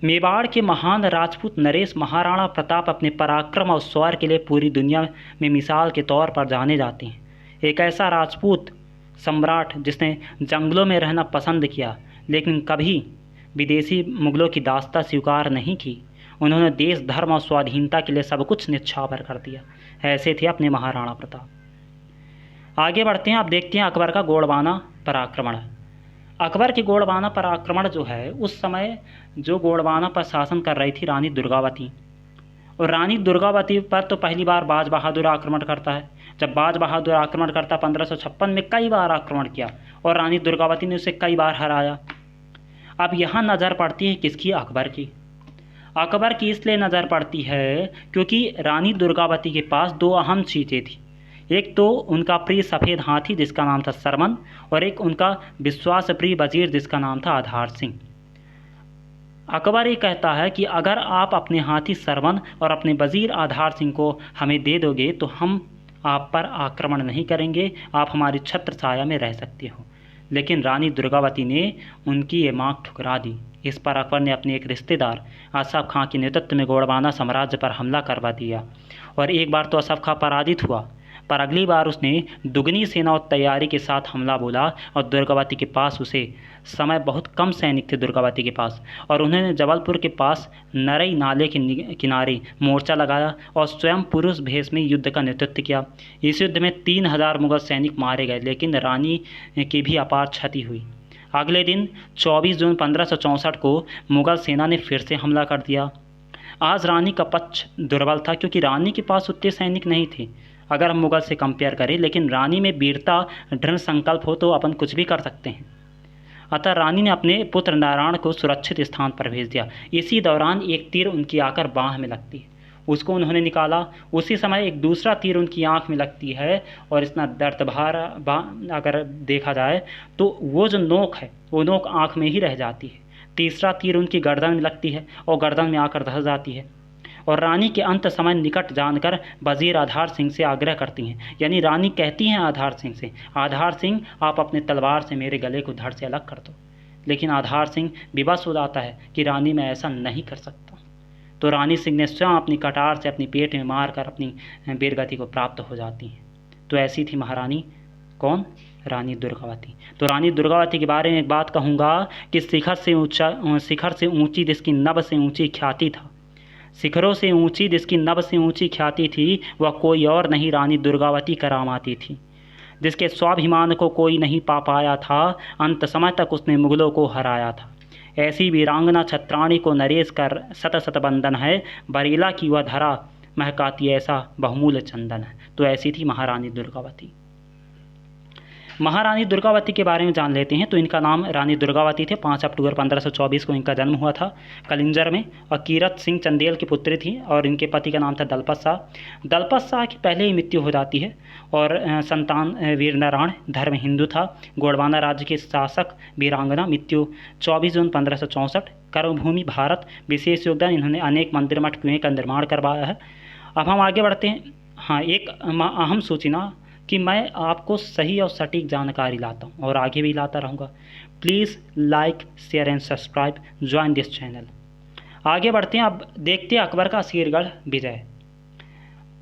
S1: मेवाड़ के महान राजपूत नरेश महाराणा प्रताप अपने पराक्रम और शौर्य के लिए पूरी दुनिया में मिसाल के तौर पर जाने जाते हैं। एक ऐसा राजपूत सम्राट जिसने जंगलों में रहना पसंद किया, लेकिन कभी विदेशी मुगलों की दास्ता स्वीकार नहीं की। उन्होंने देश, धर्म और स्वाधीनता के लिए सब कुछ न्यौछावर कर दिया। ऐसे थे अपने महाराणा प्रताप। आगे बढ़ते हैं, आप देखते हैं अकबर का गोंडवाना पराक्रमण। अकबर के गोंडवाना पराक्रमण जो है, उस समय जो गोंडवाना पर शासन कर रही थी रानी दुर्गावती, और रानी दुर्गावती पर तो पहली बार बाज बहादुर आक्रमण करता है। जब बाज बहादुर आक्रमण करता 1556 में कई बार आक्रमण किया और रानी दुर्गावती ने उसे कई बार हराया। अब यहाँ नज़र पड़ती है किसकी? अकबर की। अकबर की इसलिए नज़र पड़ती है क्योंकि रानी दुर्गावती के पास दो अहम चीज़ें थी। एक तो उनका प्रिय सफ़ेद हाथी जिसका नाम था सरमन, और एक उनका विश्वास प्रिय वजीर जिसका नाम था आधार सिंह। अकबर ये कहता है कि अगर आप अपने हाथी सरमन और अपने वजीर आधार सिंह को हमें दे दोगे तो हम आप पर आक्रमण नहीं करेंगे, आप हमारी छत्र छाया में रह सकते हो। लेकिन रानी दुर्गावती ने उनकी ये मांग ठुकरा दी। इस पर अकबर ने अपने एक रिश्तेदार असफ खां के नेतृत्व में गोंडवाना साम्राज्य पर हमला करवा दिया, और एक बार तो असफ खां पराजित हुआ, पर अगली बार उसने दुगनी सेना और तैयारी के साथ हमला बोला। और दुर्गावती के पास उसे समय बहुत कम सैनिक थे दुर्गावती के पास, और उन्होंने जबलपुर के पास नरई नाले के किनारे मोर्चा लगाया और स्वयं पुरुष भेष में युद्ध का नेतृत्व किया। इस युद्ध में 3000 मुगल सैनिक मारे गए, लेकिन रानी की भी अपार क्षति हुई। अगले दिन 24 जून 1564 को मुगल सेना ने फिर से हमला कर दिया। आज रानी का पक्ष दुर्बल था क्योंकि रानी के पास उतने सैनिक नहीं थे अगर हम मुगल से कंपेयर करें, लेकिन रानी में वीरता दृढ़ संकल्प हो तो अपन कुछ भी कर सकते हैं। अतः रानी ने अपने पुत्र नारायण को सुरक्षित स्थान पर भेज दिया। इसी दौरान एक तीर उनकी आकर बाँह में लगती है, उसको उन्होंने निकाला। उसी समय एक दूसरा तीर उनकी आंख में लगती है, और इतना दर्द भरा अगर देखा जाए तो वो जो नोक है वो नोक आंख में ही रह जाती है। तीसरा तीर उनकी गर्दन में लगती है और गर्दन में आकर धंस जाती है, और रानी के अंत समय निकट जानकर वजीर आधार सिंह से आग्रह करती हैं। यानी रानी कहती हैं आधार सिंह से, आधार सिंह आप अपने तलवार से मेरे गले को धड़ से अलग कर दो। लेकिन आधार सिंह विवश हो जाता है कि रानी मैं ऐसा नहीं कर सकता। तो रानी सिंह ने स्वयं अपनी कटार से अपनी पेट में मारकर अपनी वीरगति को प्राप्त हो जाती हैं। तो ऐसी थी महारानी कौन? रानी दुर्गावती। तो रानी दुर्गावती के बारे में एक बात कहूँगा कि शिखर से ऊंची जिसकी नभ से ऊंची ख्याति था, शिखरों से ऊंची जिसकी नभ से ऊंची ख्याति थी, वह कोई और नहीं रानी दुर्गावती करामाती थी, जिसके स्वाभिमान को कोई नहीं पा पाया था। अंत समय तक उसने मुगलों को हराया था। ऐसी वीरांगना छत्राणी को नरेश कर सत सत बंधन है, बरेला की वह धरा महकाती ऐसा बहुमूल्य चंदन है। तो ऐसी थी महारानी दुर्गावती। महारानी दुर्गावती के बारे में जान लेते हैं। तो इनका नाम रानी दुर्गावती थे। 5 अक्टूबर 1524 को इनका जन्म हुआ था कलिंजर में, और कीरत सिंह चंदेल की पुत्री थी, और इनके पति का नाम था दलपत शाह। दलपत शाह की पहले ही मृत्यु हो जाती है, और संतान वीर नारायण धर्म हिंदू था। गोंडवाना राज्य के शासक वीरांगना, मृत्यु 24 जून 1564। कर्मभूमि भारत, विशेष योगदान, इन्होंने अनेक मंदिर मठ कुएं का निर्माण करवाया है। अब हम आगे बढ़ते हैं। हाँ, एक अहम सूचना कि मैं आपको सही और सटीक जानकारी लाता हूँ और आगे भी लाता रहूँगा। Please like, share and subscribe, join this channel. आगे बढ़ते हैं। अब देखते हैं अकबर का असीरगढ़ विजय।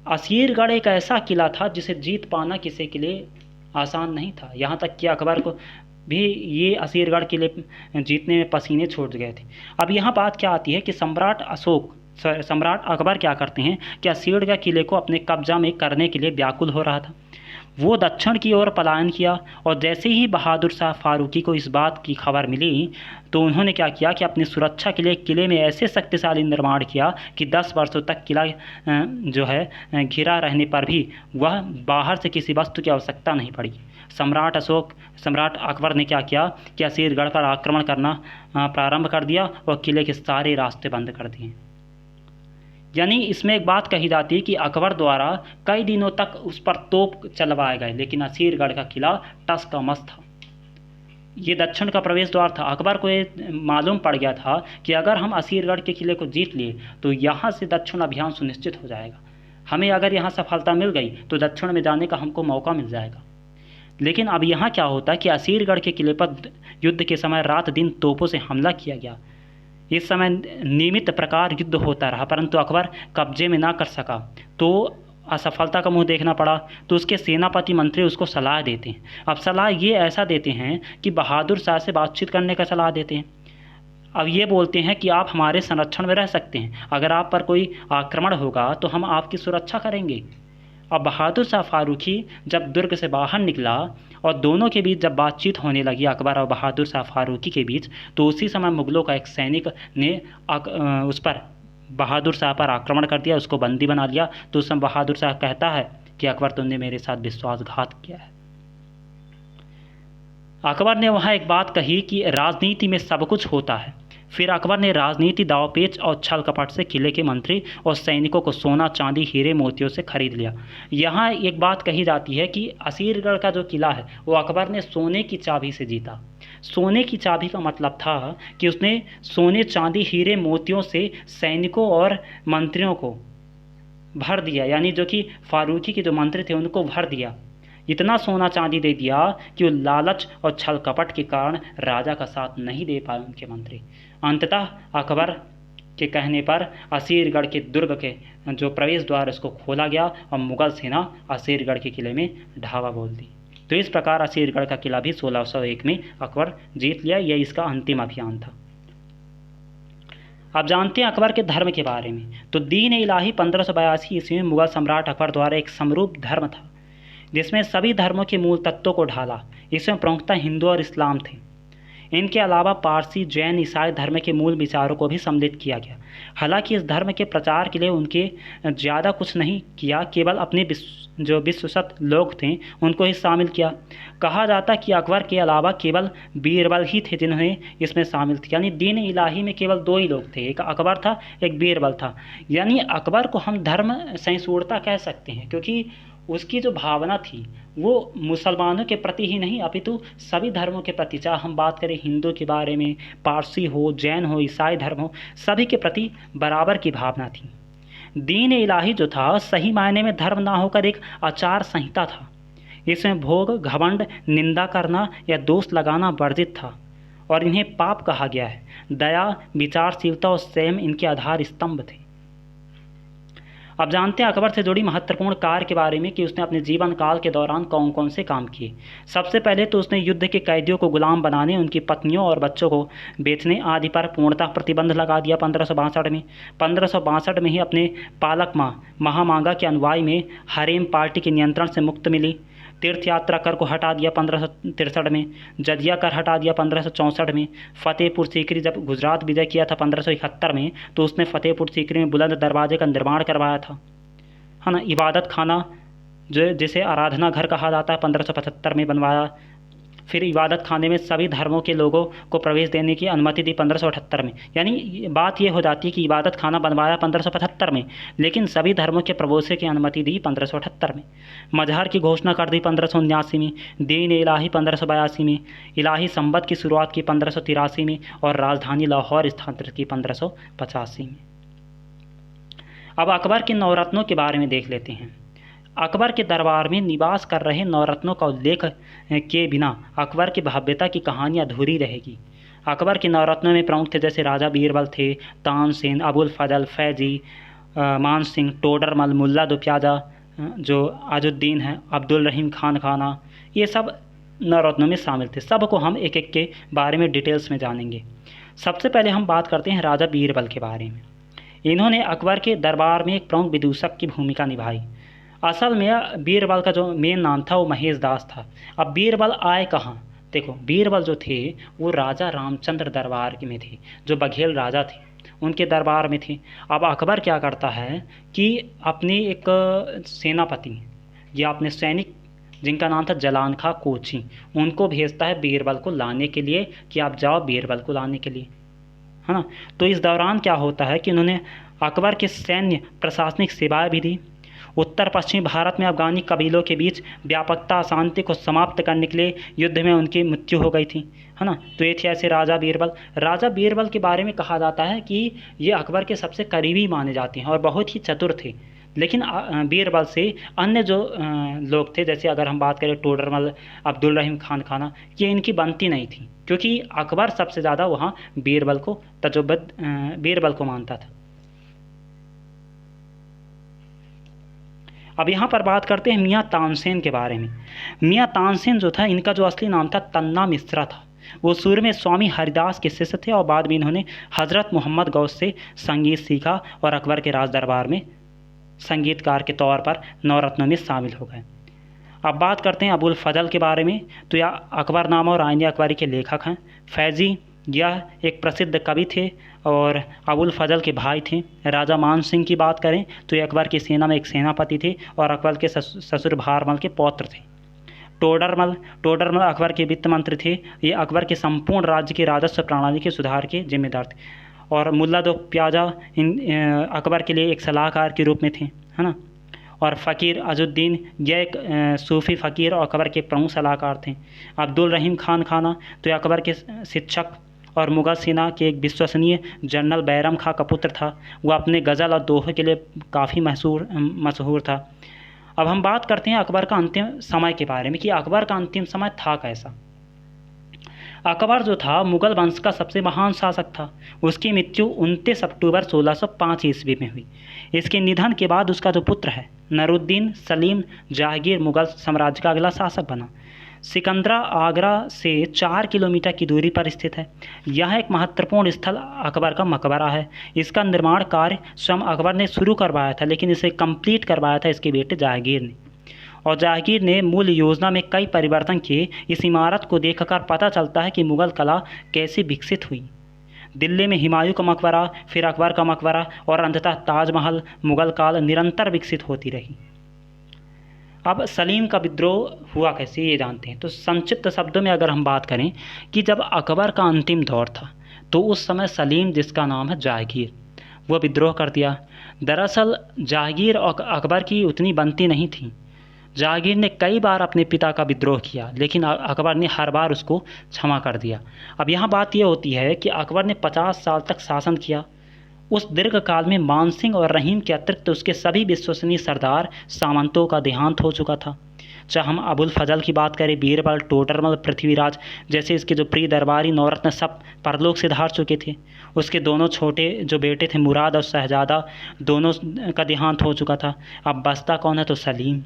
S1: असीरगढ़ एक ऐसा किला था जिसे जीत पाना किसी के लिए आसान नहीं था। यहाँ तक कि अकबर को भी ये असीरगढ़ किले जीतने में पसीने छूट गए थे। अब यहाँ बात क्या आती है कि सम्राट अकबर क्या करते हैं कि असीरगढ़ किले को अपने कब्जा में करने के लिए व्याकुल हो रहा था। वो दक्षिण की ओर पलायन किया, और जैसे ही बहादुर शाह फारूकी को इस बात की खबर मिली तो उन्होंने क्या किया कि अपनी सुरक्षा के लिए किले में ऐसे शक्तिशाली निर्माण किया कि 10 वर्षों तक किला जो है घिरा रहने पर भी वह बाहर से किसी वस्तु की आवश्यकता नहीं पड़ी। सम्राट अकबर ने क्या किया कि असीरगढ़ पर आक्रमण करना प्रारंभ कर दिया और किले के सारे रास्ते बंद कर दिए। यानी इसमें एक बात कही जाती है कि अकबर द्वारा कई दिनों तक उस पर तोप चलवाए गए, लेकिन असीरगढ़ का किला टस का मस था। ये दक्षिण का प्रवेश द्वार था। अकबर को ये मालूम पड़ गया था कि अगर हम असीरगढ़ के किले को जीत लिए तो यहाँ से दक्षिण अभियान सुनिश्चित हो जाएगा। हमें अगर यहाँ सफलता मिल गई तो दक्षिण में जाने का हमको मौका मिल जाएगा। लेकिन अब यहाँ क्या होता कि असीरगढ़ के किले पर युद्ध के समय रात दिन तोपों से हमला किया गया। इस समय नियमित प्रकार युद्ध होता रहा, परंतु अकबर कब्जे में ना कर सका तो असफलता का मुंह देखना पड़ा। तो उसके सेनापति मंत्री उसको सलाह देते हैं। अब सलाह ये ऐसा देते हैं कि बहादुर शाह से बातचीत करने का सलाह देते हैं। अब ये बोलते हैं कि आप हमारे संरक्षण में रह सकते हैं, अगर आप पर कोई आक्रमण होगा तो हम आपकी सुरक्षा करेंगे। अब बहादुर शाह फारूकी जब दुर्ग से बाहर निकला और दोनों के बीच जब बातचीत होने लगी अकबर और बहादुर शाह फारूकी के बीच, तो उसी समय मुगलों का एक सैनिक ने उस पर बहादुर शाह पर आक्रमण कर दिया, उसको बंदी बना लिया। तो उस समय बहादुर शाह कहता है कि अकबर तुमने मेरे साथ विश्वासघात किया है। अकबर ने वहाँ एक बात कही कि राजनीति में सब कुछ होता है। फिर अकबर ने राजनीति, दावपेच और छल कपट से किले के मंत्री और सैनिकों को सोना, चांदी, हीरे, मोतियों से खरीद लिया। यहाँ एक बात कही जाती है कि असीरगढ़ का जो किला है वो अकबर ने सोने की चाबी से जीता। सोने की चाबी का मतलब था कि उसने सोने, चांदी, हीरे, मोतियों से सैनिकों और मंत्रियों को भर दिया, यानी जो कि फारूकी के जो मंत्री थे उनको भर दिया। इतना सोना चांदी दे दिया कि वो लालच और छल कपट के कारण राजा का साथ नहीं दे पाए उनके मंत्री। अंततः अकबर के कहने पर असीरगढ़ के दुर्ग के जो प्रवेश द्वार उसको खोला गया और मुगल सेना असीरगढ़ के किले में ढावा बोल दी। तो इस प्रकार असीरगढ़ का किला भी 1601 में अकबर जीत लिया। यह इसका अंतिम अभियान था। अब जानते हैं अकबर के धर्म के बारे में। तो दीन इलाही 1582 ईस्वी में मुगल सम्राट अकबर द्वारा एक समरूप धर्म था जिसमें सभी धर्मों के मूल तत्वों को ढाला। इसमें प्रमुखता हिंदू और इस्लाम थे। इनके अलावा पारसी, जैन, ईसाई धर्म के मूल विचारों को भी सम्मिलित किया गया। हालांकि इस धर्म के प्रचार के लिए उनके ज़्यादा कुछ नहीं किया, केवल अपने जो विश्वस्त लोग थे उनको ही शामिल किया। कहा जाता कि अकबर के अलावा केवल बीरबल ही थे जिन्होंने इसमें शामिल थे। यानी दीन इलाही में केवल दो ही लोग थे, एक अकबर था, एक बीरबल था। यानी अकबर को हम धर्म सहिष्णुता कह सकते हैं क्योंकि उसकी जो भावना थी वो मुसलमानों के प्रति ही नहीं अपितु सभी धर्मों के प्रति, चाहे हम बात करें हिंदू के बारे में, पारसी हो, जैन हो, ईसाई धर्म हो, सभी के प्रति बराबर की भावना थी। दीन इलाही जो था सही मायने में धर्म ना होकर एक आचार संहिता था। इसमें भोग, घमंड, निंदा करना या दोष लगाना वर्जित था और इन्हें पाप कहा गया है। दया, विचारशीलता और संयम इनके आधार स्तंभ थे। अब जानते हैं अकबर से जुड़ी महत्वपूर्ण कार्य के बारे में कि उसने अपने जीवन काल के दौरान कौन कौन से काम किए। सबसे पहले तो उसने युद्ध के कैदियों को गुलाम बनाने, उनकी पत्नियों और बच्चों को बेचने आदि पर पूर्णतः प्रतिबंध लगा दिया 1562 में। 1562 में ही अपने पालक माँ महामांगा के अनुयायी में हरेम पार्टी के नियंत्रण से मुक्त मिली। तीर्थ यात्रा कर को हटा दिया 1563 में। जजिया कर हटा दिया 1564 में। फतेहपुर सीकरी जब गुजरात विजय किया था 1571 में, तो उसने फतेहपुर सीकरी में बुलंद दरवाजे का निर्माण करवाया था, है ना। इबादत खाना जो जिसे आराधना घर कहा जाता है 1575 में बनवाया। फिर इबादत खाने में सभी धर्मों के लोगों को प्रवेश देने की अनुमति दी 1578 में। यानी बात ये हो जाती है कि इबादत खाना बनवाया 1575 में, लेकिन सभी धर्मों के प्रवेश की अनुमति दी 1578 में। मजहर की घोषणा कर दी 1579 में। दीन इलाही 1582 में। इलाही संबत की शुरुआत की 1583 में और राजधानी लाहौर स्थानांतरित की 1585 में। अब अकबर के नवरत्नों के बारे में देख लेते हैं। अकबर के दरबार में निवास कर रहे नवरत्नों का उल्लेख के बिना अकबर की भव्यता की कहानी अधूरी रहेगी। अकबर के नवरत्नों में प्रमुख थे जैसे राजा बीरबल थे, तानसेन, अबुल फजल, फैजी, मान सिंह, टोडरमल, मुल्ला दो प्याजा, जो अजुद्दीन है, अब्दुल रहीम खान खाना, ये सब नवरत्नों में शामिल थे। सबको हम एक एक के बारे में डिटेल्स में जानेंगे। सबसे पहले हम बात करते हैं राजा बीरबल के बारे में। इन्होंने अकबर के दरबार में एक प्रमुख विदूषक की भूमिका निभाई। असल में बीरबल का जो मेन नाम था वो महेश दास था। अब बीरबल आए कहाँ? देखो, बीरबल जो थे वो राजा रामचंद्र दरबार में थे, जो बघेल राजा थे, उनके दरबार में थे। अब अकबर क्या करता है कि अपनी एक सेनापति या अपने सैनिक जिनका नाम था जलान खां कोची, उनको भेजता है बीरबल को लाने के लिए कि आप जाओ बीरबल को लाने के लिए, है ना। तो इस दौरान क्या होता है कि उन्होंने अकबर के सैन्य प्रशासनिक सेवाएं भी दी। उत्तर पश्चिमी भारत में अफगानी कबीलों के बीच व्यापकता अशांति को समाप्त करने के लिए युद्ध में उनकी मृत्यु हो गई थी, है ना। तो ये थे ऐसे राजा बीरबल। राजा बीरबल के बारे में कहा जाता है कि ये अकबर के सबसे करीबी माने जाते हैं और बहुत ही चतुर थे। लेकिन बीरबल से अन्य जो लोग थे, जैसे अगर हम बात करें टोडरमल, अब्दुल रहीम खान खाना, ये इनकी बनती नहीं थी, क्योंकि अकबर सबसे ज़्यादा वहाँ बीरबल को मानता था। अब यहाँ पर बात करते हैं मियाँ तानसेन के बारे में। मियाँ तानसेन जो था, इनका जो असली नाम था तन्ना मिश्रा था। वो शुरू में स्वामी हरिदास के शिष्य थे और बाद में इन्होंने हज़रत मोहम्मद गौस से संगीत सीखा और अकबर के राज दरबार में संगीतकार के तौर पर नवरत्नों में शामिल हो गए। अब बात करते हैं अबुल फजल के बारे में। तो यह अकबरनामा और आईन अकबरी के लेखक हैं। फैज़ी यह एक प्रसिद्ध कवि थे और अबुल फजल के भाई थे। राजा मान सिंह की बात करें तो ये अकबर की सेना में एक सेनापति थे और अकबर के ससुर भारमल के पौत्र थे। टोडरमल अकबर के वित्त मंत्री थे। ये अकबर के संपूर्ण राज्य की राजस्व प्रणाली के सुधार के जिम्मेदार थे। और मुल्ला दो प्याजा अकबर के लिए एक सलाहकार के रूप में थे, है ना। और फ़कीर अजुद्दीन यह एक सूफ़ी फ़कीर और अकबर के प्रमुख सलाहकार थे। अब्दुल रहीम खान खाना तो यह अकबर के शिक्षक और मुग़ल सेना के एक विश्वसनीय जनरल बैरम खां का पुत्र था। वह अपने गज़ल और दोहे के लिए काफ़ी मशहूर था। अब हम बात करते हैं अकबर का अंतिम समय के बारे में कि अकबर का अंतिम समय था कैसा। अकबर जो था मुग़ल वंश का सबसे महान शासक था। उसकी मृत्यु 29 अक्टूबर 1605 ईस्वी में हुई। इसके निधन के बाद उसका जो पुत्र है नरुद्दीन सलीम जहांगीर मुग़ल साम्राज्य का अगला शासक बना। सिकंदरा आगरा से 4 किलोमीटर की दूरी पर स्थित है। यह एक महत्वपूर्ण स्थल अकबर का मकबरा है। इसका निर्माण कार्य स्वयं अकबर ने शुरू करवाया था, लेकिन इसे कंप्लीट करवाया था इसके बेटे जहांगीर ने। और जहांगीर ने मूल योजना में कई परिवर्तन किए। इस इमारत को देखकर पता चलता है कि मुग़ल कला कैसे विकसित हुई। दिल्ली में हुमायूं का मकबरा, फिर अकबर का मकबरा और अंततः ताजमहल मुग़ल काल निरंतर विकसित होती रही। अब सलीम का विद्रोह हुआ कैसे, ये जानते हैं। तो संक्षिप्त शब्दों में अगर हम बात करें कि जब अकबर का अंतिम दौर था तो उस समय सलीम, जिसका नाम है जहांगीर, वो विद्रोह कर दिया। दरअसल जहांगीर और अकबर की उतनी बनती नहीं थी। जहांगीर ने कई बार अपने पिता का विद्रोह किया, लेकिन अकबर ने हर बार उसको क्षमा कर दिया। अब यहाँ बात यह होती है कि अकबर ने 50 साल तक शासन किया। उस दीर्घ काल में मान सिंह और रहीम के अतिरिक्त उसके सभी विश्वसनीय सरदार सामंतों का देहांत हो चुका था। चाहे हम अबुल फजल की बात करें, बीरबल, टोडरमल, पृथ्वीराज जैसे इसके जो प्रिय दरबारी नवरत्न सब परलोक से धार चुके थे। उसके दोनों छोटे जो बेटे थे मुराद और शहजादा, दोनों का देहांत हो चुका था। अब बचता कौन है, तो सलीम।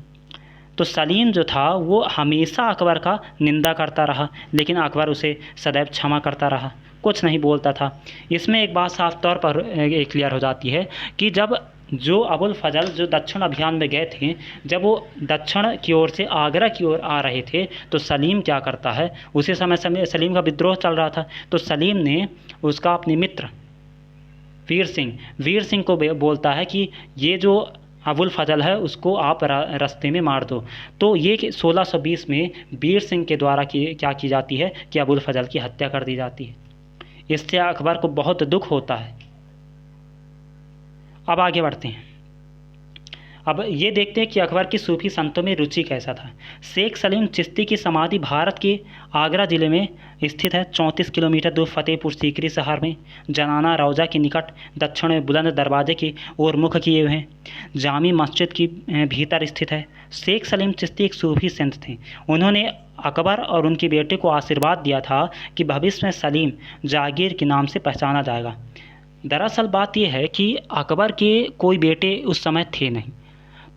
S1: तो सलीम जो था वो हमेशा अकबर का निंदा करता रहा, लेकिन अकबर उसे सदैव क्षमा करता रहा, कुछ नहीं बोलता था। इसमें एक बात साफ तौर पर क्लियर हो जाती है कि जब जो अबुल फजल जो दक्षिण अभियान में गए थे, जब वो दक्षिण की ओर से आगरा की ओर आ रहे थे तो सलीम क्या करता है, उसी समय सलीम का विद्रोह चल रहा था। तो सलीम ने उसका अपने मित्र वीर सिंह को बोलता है कि ये जो अबुल फजल है उसको आप रास्ते में मार दो। तो ये 1620 में वीर सिंह के द्वारा क्या की जाती है कि अबुल फजल की हत्या कर दी जाती है। इससे अकबर को बहुत दुख होता है। अब आगे बढ़ते हैं। अब ये देखते हैं कि अकबर की सूफी संतों में रुचि कैसा था। शेख सलीम चिश्ती की समाधि भारत के आगरा ज़िले में स्थित है। 34 किलोमीटर दूर फतेहपुर सीकरी शहर में जनाना रौजा के निकट दक्षिण में बुलंद दरवाजे की ओर मुख किए हुए हैं। जामी मस्जिद की भीतर स्थित है। शेख सलीम चिश्ती एक सूफी संत थे। उन्होंने अकबर और उनके बेटे को आशीर्वाद दिया था कि भविष्य में सलीम जहांगीर के नाम से पहचाना जाएगा। दरअसल बात यह है कि अकबर के कोई बेटे उस समय थे नहीं,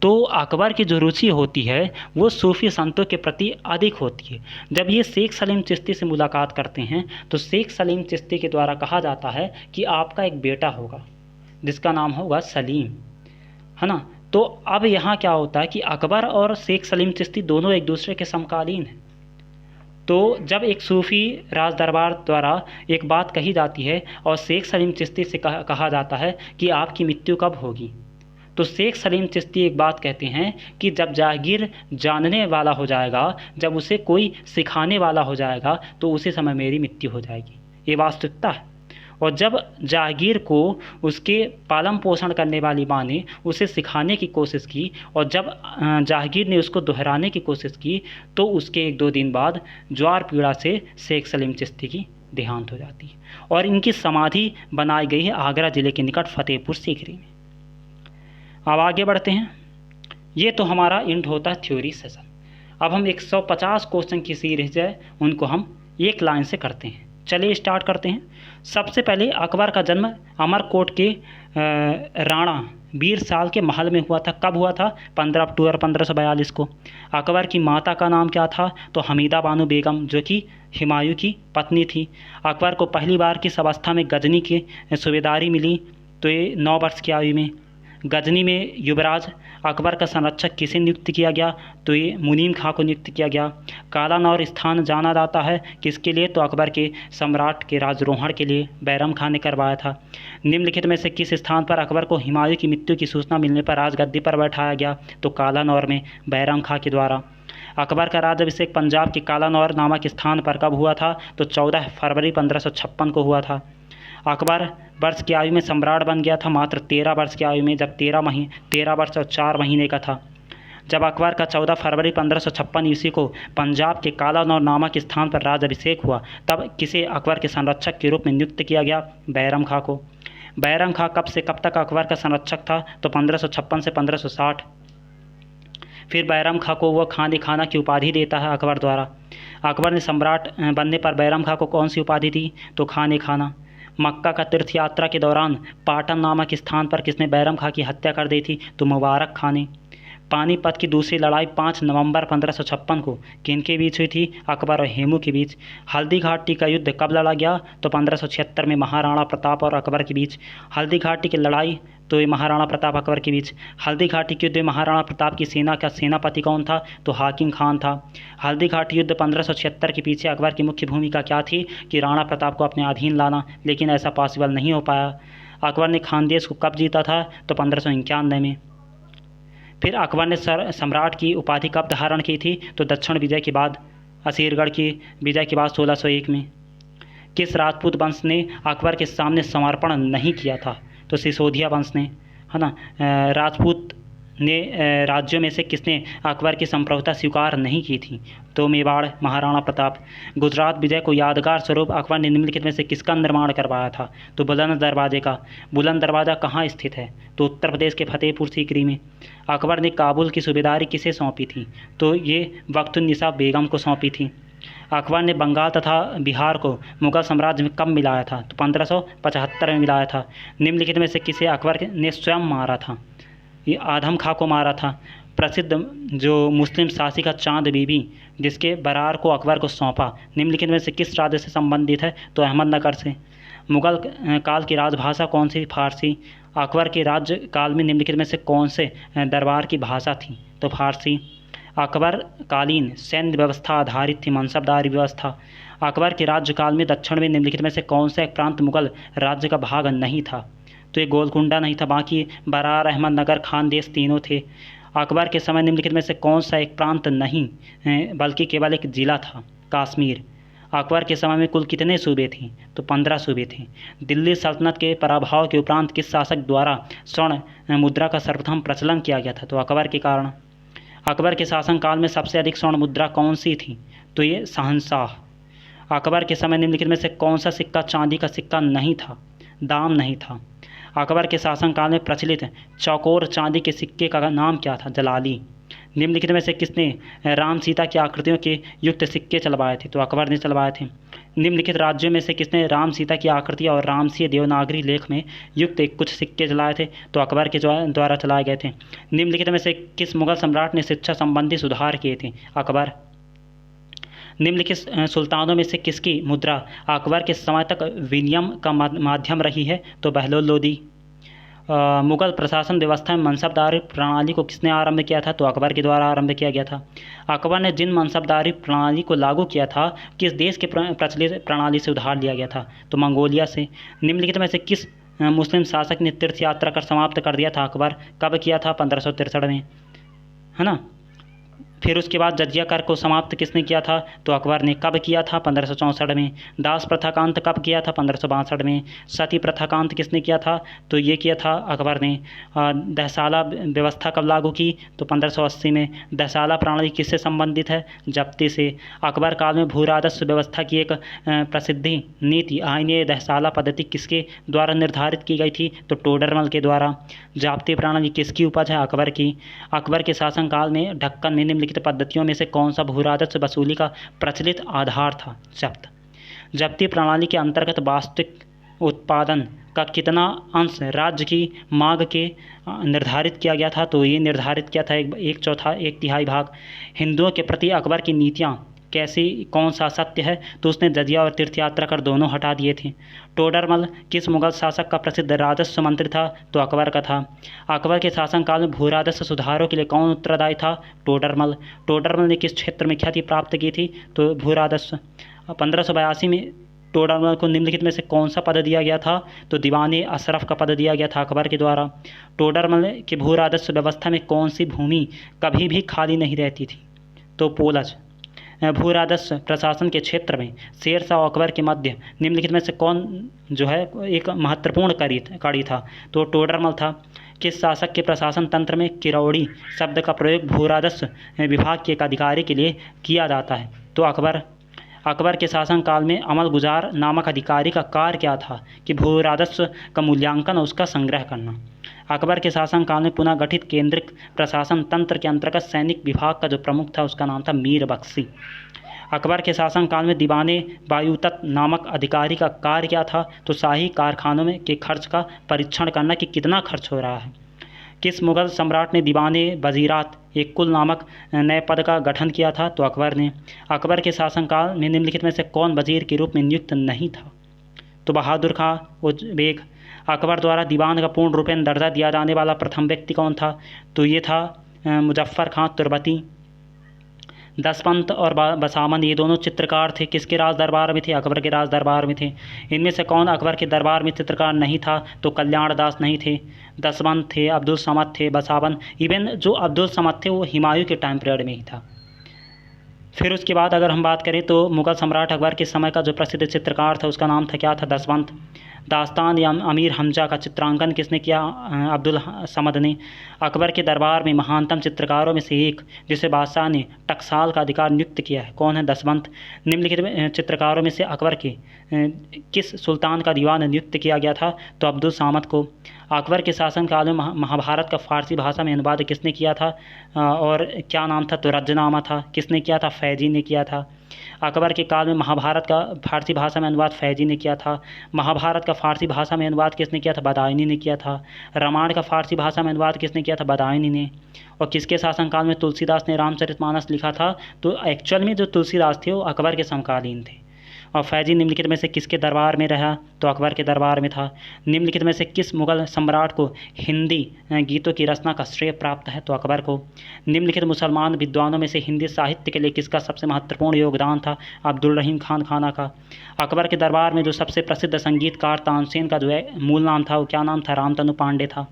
S1: तो अकबर की जो रुचि होती है वो सूफी संतों के प्रति अधिक होती है। जब ये शेख सलीम चिश्ती से मुलाकात करते हैं तो शेख सलीम चिश्ती के द्वारा कहा जाता है कि आपका एक बेटा होगा जिसका नाम होगा सलीम, है ना। तो अब यहाँ क्या होता है कि अकबर और शेख सलीम चिश्ती दोनों एक दूसरे के समकालीन हैं। तो जब एक सूफ़ी राज दरबार द्वारा एक बात कही जाती है और शेख सलीम चिश्ती से कहा जाता है कि आपकी मृत्यु कब होगी, तो शेख सलीम चिश्ती एक बात कहते हैं कि जब जहांगीर जानने वाला हो जाएगा, जब उसे कोई सिखाने वाला हो जाएगा, तो उसी समय मेरी मृत्यु हो जाएगी। ये वास्तविकता है। और जब जहांगीर को उसके पालन पोषण करने वाली माँ ने उसे सिखाने की कोशिश की और जब जहांगीर ने उसको दोहराने की कोशिश की, तो उसके 1-2 दिन बाद ज्वार पीड़ा से शेख सलीम चिश्ती की देहांत हो जाती है और इनकी समाधि बनाई गई है आगरा ज़िले के निकट फतेहपुर सीकरी में। अब आगे बढ़ते हैं। ये तो हमारा इंड होता है थ्योरी सेशन। अब हम 150 क्वेश्चन की सीरीज है, उनको हम एक लाइन से करते हैं। चलिए स्टार्ट करते हैं। सबसे पहले अकबर का जन्म अमरकोट के राणा वीर साल के महल में हुआ था। कब हुआ था? 15 अक्टूबर 1542 को। अकबर की माता का नाम क्या था? तो हमीदा बानो बेगम, जो कि हुमायूं की पत्नी थी। अकबर को पहली बार किस अवस्था में गजनी की सूबेदारी मिली? तो ये 9 वर्ष की आयु में। गजनी में युवराज अकबर का संरक्षक किसे नियुक्त किया गया? तो ये मुनीम खां को नियुक्त किया गया। कालानौर स्थान जाना जाता है किसके लिए? तो अकबर के सम्राट के राजरोहण के लिए बैरम खां ने करवाया था। निम्नलिखित में से किस स्थान पर अकबर को हुमायूं की मृत्यु की सूचना मिलने पर राजगद्दी पर बैठाया गया? तो कालानौर में बैरम खां के द्वारा। अकबर का राज्याभिषेक पंजाब के कालानौर नामक स्थान पर कब हुआ था? तो 14 फरवरी 1556 को हुआ था। अकबर वर्ष की आयु में सम्राट बन गया था मात्र 13 वर्ष की आयु में, जब 13 वर्ष और 4 महीने का था। जब अकबर का 14 फरवरी 1556 ईस्वी को पंजाब के कालानौर नामक स्थान पर राज्याभिषेक हुआ, तब किसे अकबर के संरक्षक के रूप में नियुक्त किया गया? बैरम खां को। बैरम खां कब से कब तक अकबर का संरक्षक था? तो 1556 से 1560। फिर बैरम खां को वह खान खाना की उपाधि देता है अकबर द्वारा। अकबर ने सम्राट बनने पर बैरम खां को कौन सी उपाधि दी? तो खान खाना। मक्का का तीर्थ यात्रा के दौरान पाटन नामक स्थान पर किसने बैरम खां की हत्या कर दी थी? तो मुबारक खां ने। पानीपत की दूसरी लड़ाई 5 नवंबर 1556 को किनके बीच हुई थी? अकबर और हेमू के बीच। हल्दी घाटी का युद्ध कब लड़ा गया? तो 1576 में महाराणा प्रताप और अकबर के बीच। हल्दी घाटी की लड़ाई तो ये महाराणा प्रताप अकबर के बीच। हल्दी घाटी के युद्ध में महाराणा प्रताप की सेना का सेनापति कौन था? तो हाकिम खान था। हल्दी घाटी युद्ध 1576 के पीछे अकबर की मुख्य भूमिका क्या थी? कि राणा प्रताप को अपने अधीन लाना, लेकिन ऐसा पॉसिबल नहीं हो पाया। अकबर ने खानदेश को कब जीता था? तो 1591 में। फिर अकबर ने सम्राट की उपाधि कब धारण की थी? तो दक्षिण विजय के बाद, असीरगढ़ की विजय के बाद 1601 में। किस राजपूत वंश ने अकबर के सामने समर्पण नहीं किया था? तो सिसोदिया वंश ने, है ना। राजपूत ने राज्यों में से किसने अकबर की संप्रभुता स्वीकार नहीं की थी? तो मेवाड़, महाराणा प्रताप। गुजरात विजय को यादगार स्वरूप अकबर ने निम्नलिखित में से किसका निर्माण करवाया था? तो बुलंद दरवाजे का। बुलंद दरवाज़ा कहाँ स्थित है? तो उत्तर प्रदेश के फतेहपुर सीकरी में। अकबर ने काबुल की सूबेदारी किसे सौंपी थी? तो ये वक्तुन्निसा बेगम को सौंपी थी। अकबर ने बंगाल तथा बिहार को मुगल साम्राज्य में कब मिलाया था? तो 1575 में मिलाया था। निम्नलिखित में से किसे अकबर ने स्वयं मारा था? ये आदम खां को मारा था। प्रसिद्ध जो मुस्लिम शासिका चांद बीबी, जिसके बरार को अकबर को सौंपा, निम्नलिखित में से किस राज्य से संबंधित है? तो अहमदनगर से। मुगल काल की राजभाषा कौन सी? फारसी। अकबर के राज्य काल में निम्नलिखित में से कौन से दरबार की भाषा थी? तो फारसी। अकबर कालीन सैन्य व्यवस्था आधारित थी मनसबदारी व्यवस्था। अकबर के राज्यकाल में दक्षिण में निम्नलिखित में से कौन सा एक प्रांत मुगल राज्य का भाग नहीं था? तो ये गोलकुंडा नहीं था, बाकी बरार, अहमदनगर, खानदेश तीनों थे। अकबर के समय निम्नलिखित में से कौन सा एक प्रांत नहीं बल्कि केवल एक जिला था? कश्मीर। अकबर के समय में कुल कितने सूबे थे? तो 15 सूबे थे। दिल्ली सल्तनत के पराभव के उपरांत किस शासक द्वारा स्वर्ण मुद्रा का सर्वप्रथम प्रचलन किया गया था? तो अकबर के कारण। अकबर के शासनकाल में सबसे अधिक स्वर्ण मुद्रा कौन सी थी? तो ये शहंशाह। अकबर के समय निम्नलिखित में से कौन सा सिक्का चांदी का सिक्का नहीं था? दाम नहीं था। अकबर के शासनकाल में प्रचलित चौकोर चांदी के सिक्के का नाम क्या था? जलाली। निम्नलिखित में से किसने राम सीता की आकृतियों के युक्त सिक्के चलवाए थे? तो अकबर ने चलवाए थे। निम्नलिखित राज्यों में से किसने राम सीता की आकृति और रामसीय देवनागरी लेख में युक्त कुछ सिक्के चलाए थे? तो अकबर के द्वारा चलाए गए थे। निम्नलिखित में से किस मुगल सम्राट ने शिक्षा संबंधी सुधार किए थे? अकबर। निम्नलिखित सुल्तानों में से किसकी मुद्रा अकबर के समय तक विनिमय का माध्यम रही है? तो बहलोल लोदी। मुगल प्रशासन व्यवस्था में मनसबदारी प्रणाली को किसने आरंभ किया था? तो अकबर के द्वारा आरंभ किया गया था। अकबर ने जिन मनसबदारी प्रणाली को लागू किया था, किस देश के प्रचलित प्रणाली से उधार लिया गया था? तो मंगोलिया से। निम्नलिखित में से किस मुस्लिम शासक ने तीर्थ यात्रा कर समाप्त कर दिया था अकबर। कब किया था? 1563 में, है ना। फिर उसके बाद जजिया कर को समाप्त किसने किया था? तो अकबर ने। कब किया था? 1564 में। दास प्रथा का अंत कब किया था? 1562 में। सती प्रथा का अंत किसने किया था? तो ये किया था अकबर ने। दहसाला व्यवस्था कब लागू की? तो 1580 में। दहसाला प्रणाली किससे संबंधित है? जब्ती से। अकबर काल में भू राजस्व व्यवस्था की एक प्रसिद्धि नीति आईने दहसाला पद्धति किसके द्वारा निर्धारित की गई थी? तो टोडरमल के द्वारा। जाब्ती प्रणाली किसकी उपज है? अकबर की। अकबर के शासनकाल में ढक्कन में निम्नलिखित पद्धतियों में से कौन सा भू राजस्व वसूली का प्रचलित आधार था? जब्त। जब्ती प्रणाली के अंतर्गत वास्तविक उत्पादन का कितना अंश राज्य की मांग के निर्धारित किया गया था? तो ये निर्धारित किया था एक चौथा, एक तिहाई भाग। हिंदुओं के प्रति अकबर की नीतियाँ कैसी, कौन सा सत्य है? तो उसने जजिया और तीर्थ यात्रा कर दोनों हटा दिए थे। टोडरमल किस मुगल शासक का प्रसिद्ध राजस्व मंत्री था? तो अकबर का था। अकबर के शासनकाल में भू राजस्व सुधारों के लिए कौन उत्तरदायी था? टोडरमल। टोडरमल ने किस क्षेत्र में ख्याति प्राप्त की थी? तो भू राजस्व। 1582 में टोडरमल को निम्नलिखित में से कौन सा पद दिया गया था? तो दीवाने अशरफ का पद दिया गया था अकबर के द्वारा। टोडरमल की भू राजस्व व्यवस्था में कौन सी भूमि कभी भी खाली नहीं रहती थी? तो पोलज। भू राजस्व प्रशासन के क्षेत्र में शेरशाह और अकबर के मध्य निम्नलिखित में से कौन जो है एक महत्वपूर्ण कड़ी था? तो टोडरमल था। किस शासक के प्रशासन तंत्र में किरौड़ी शब्द का प्रयोग भू राजस्व विभाग के एक अधिकारी के लिए किया जाता है? तो अकबर। अकबर के शासनकाल में अमल गुजार नामक अधिकारी का कार्य क्या था? कि भू राजस्व का मूल्यांकन और उसका संग्रह करना। अकबर के शासनकाल में पुनः गठित केंद्रित प्रशासन तंत्र के अंतर्गत सैनिक विभाग का जो प्रमुख था उसका नाम था मीर बख्शी। अकबर के शासनकाल में दीवाने वायुतत्व नामक अधिकारी का कार्य क्या था? तो शाही कारखानों में के खर्च का परीक्षण करना कि कितना खर्च हो रहा है। किस मुगल सम्राट ने दीवाने वजीरात एक कुल नामक नए पद का गठन किया था? तो अकबर ने। अकबर के शासनकाल में निम्नलिखित में से कौन वजीर के रूप में नियुक्त नहीं था? तो बहादुर खां उज़्बेक। अकबर द्वारा दीवान का पूर्ण रूपेण दर्जा दिया जाने वाला प्रथम व्यक्ति कौन था? तो ये था मुजफ्फर खां तुर्बती। दसपंत और बसामन ये दोनों चित्रकार थे, किसके राज दरबार में थे? अकबर के राज दरबार में थे। इनमें से कौन अकबर के दरबार में चित्रकार नहीं था? तो कल्याण दास नहीं थे। दसपंत थे, अब्दुल समद थे, बसावन। इवन जो अब्दुल समद थे वो हुमायूं के टाइम पीरियड में ही था। फिर उसके बाद अगर हम बात करें तो मुगल सम्राट अकबर के समय का जो प्रसिद्ध चित्रकार था उसका नाम था क्या था? दसवंत। दास्तान या अमीर हमजा का चित्रांकन किसने किया? अब्दुल समद ने। अकबर के दरबार में महानतम चित्रकारों में से एक जिसे बादशाह ने टकसाल का अधिकार नियुक्त किया है, कौन है? दसवंत। निम्नलिखित चित्रकारों में से अकबर के किस सुल्तान का दीवान नियुक्त किया गया था? तो अब्दुल सामद को। अकबर के शासनकाल में महाभारत का फारसी भाषा में अनुवाद किसने किया था और क्या नाम था? तो रज्जनामा था। किसने किया था? फैजी ने किया था। अकबर के काल में महाभारत का फारसी भाषा में अनुवाद फैजी ने किया था। महाभारत का फारसी भाषा में अनुवाद किसने किया था? बदायूनी ने किया था। रामायण का फारसी भाषा में अनुवाद किसने किया था? बदायूनी ने। और किसके शासनकाल में तुलसीदास ने रामचरितमानस लिखा था? तो एक्चुअल में जो तुलसीदास थे वो अकबर के समकालीन थे। और फैजी निम्नलिखित में से किसके दरबार में रहा? तो अकबर के दरबार में था। निम्नलिखित में से किस मुगल सम्राट को हिंदी गीतों की रचना का श्रेय प्राप्त है? तो अकबर को। निम्नलिखित मुसलमान विद्वानों में से हिंदी साहित्य के लिए किसका सबसे महत्वपूर्ण योगदान था? अब्दुल रहीम खान खाना का। अकबर के दरबार में जो सबसे प्रसिद्ध संगीतकार तानसेन का जो है मूल नाम था वो क्या नाम था? रामतनु पांडे था।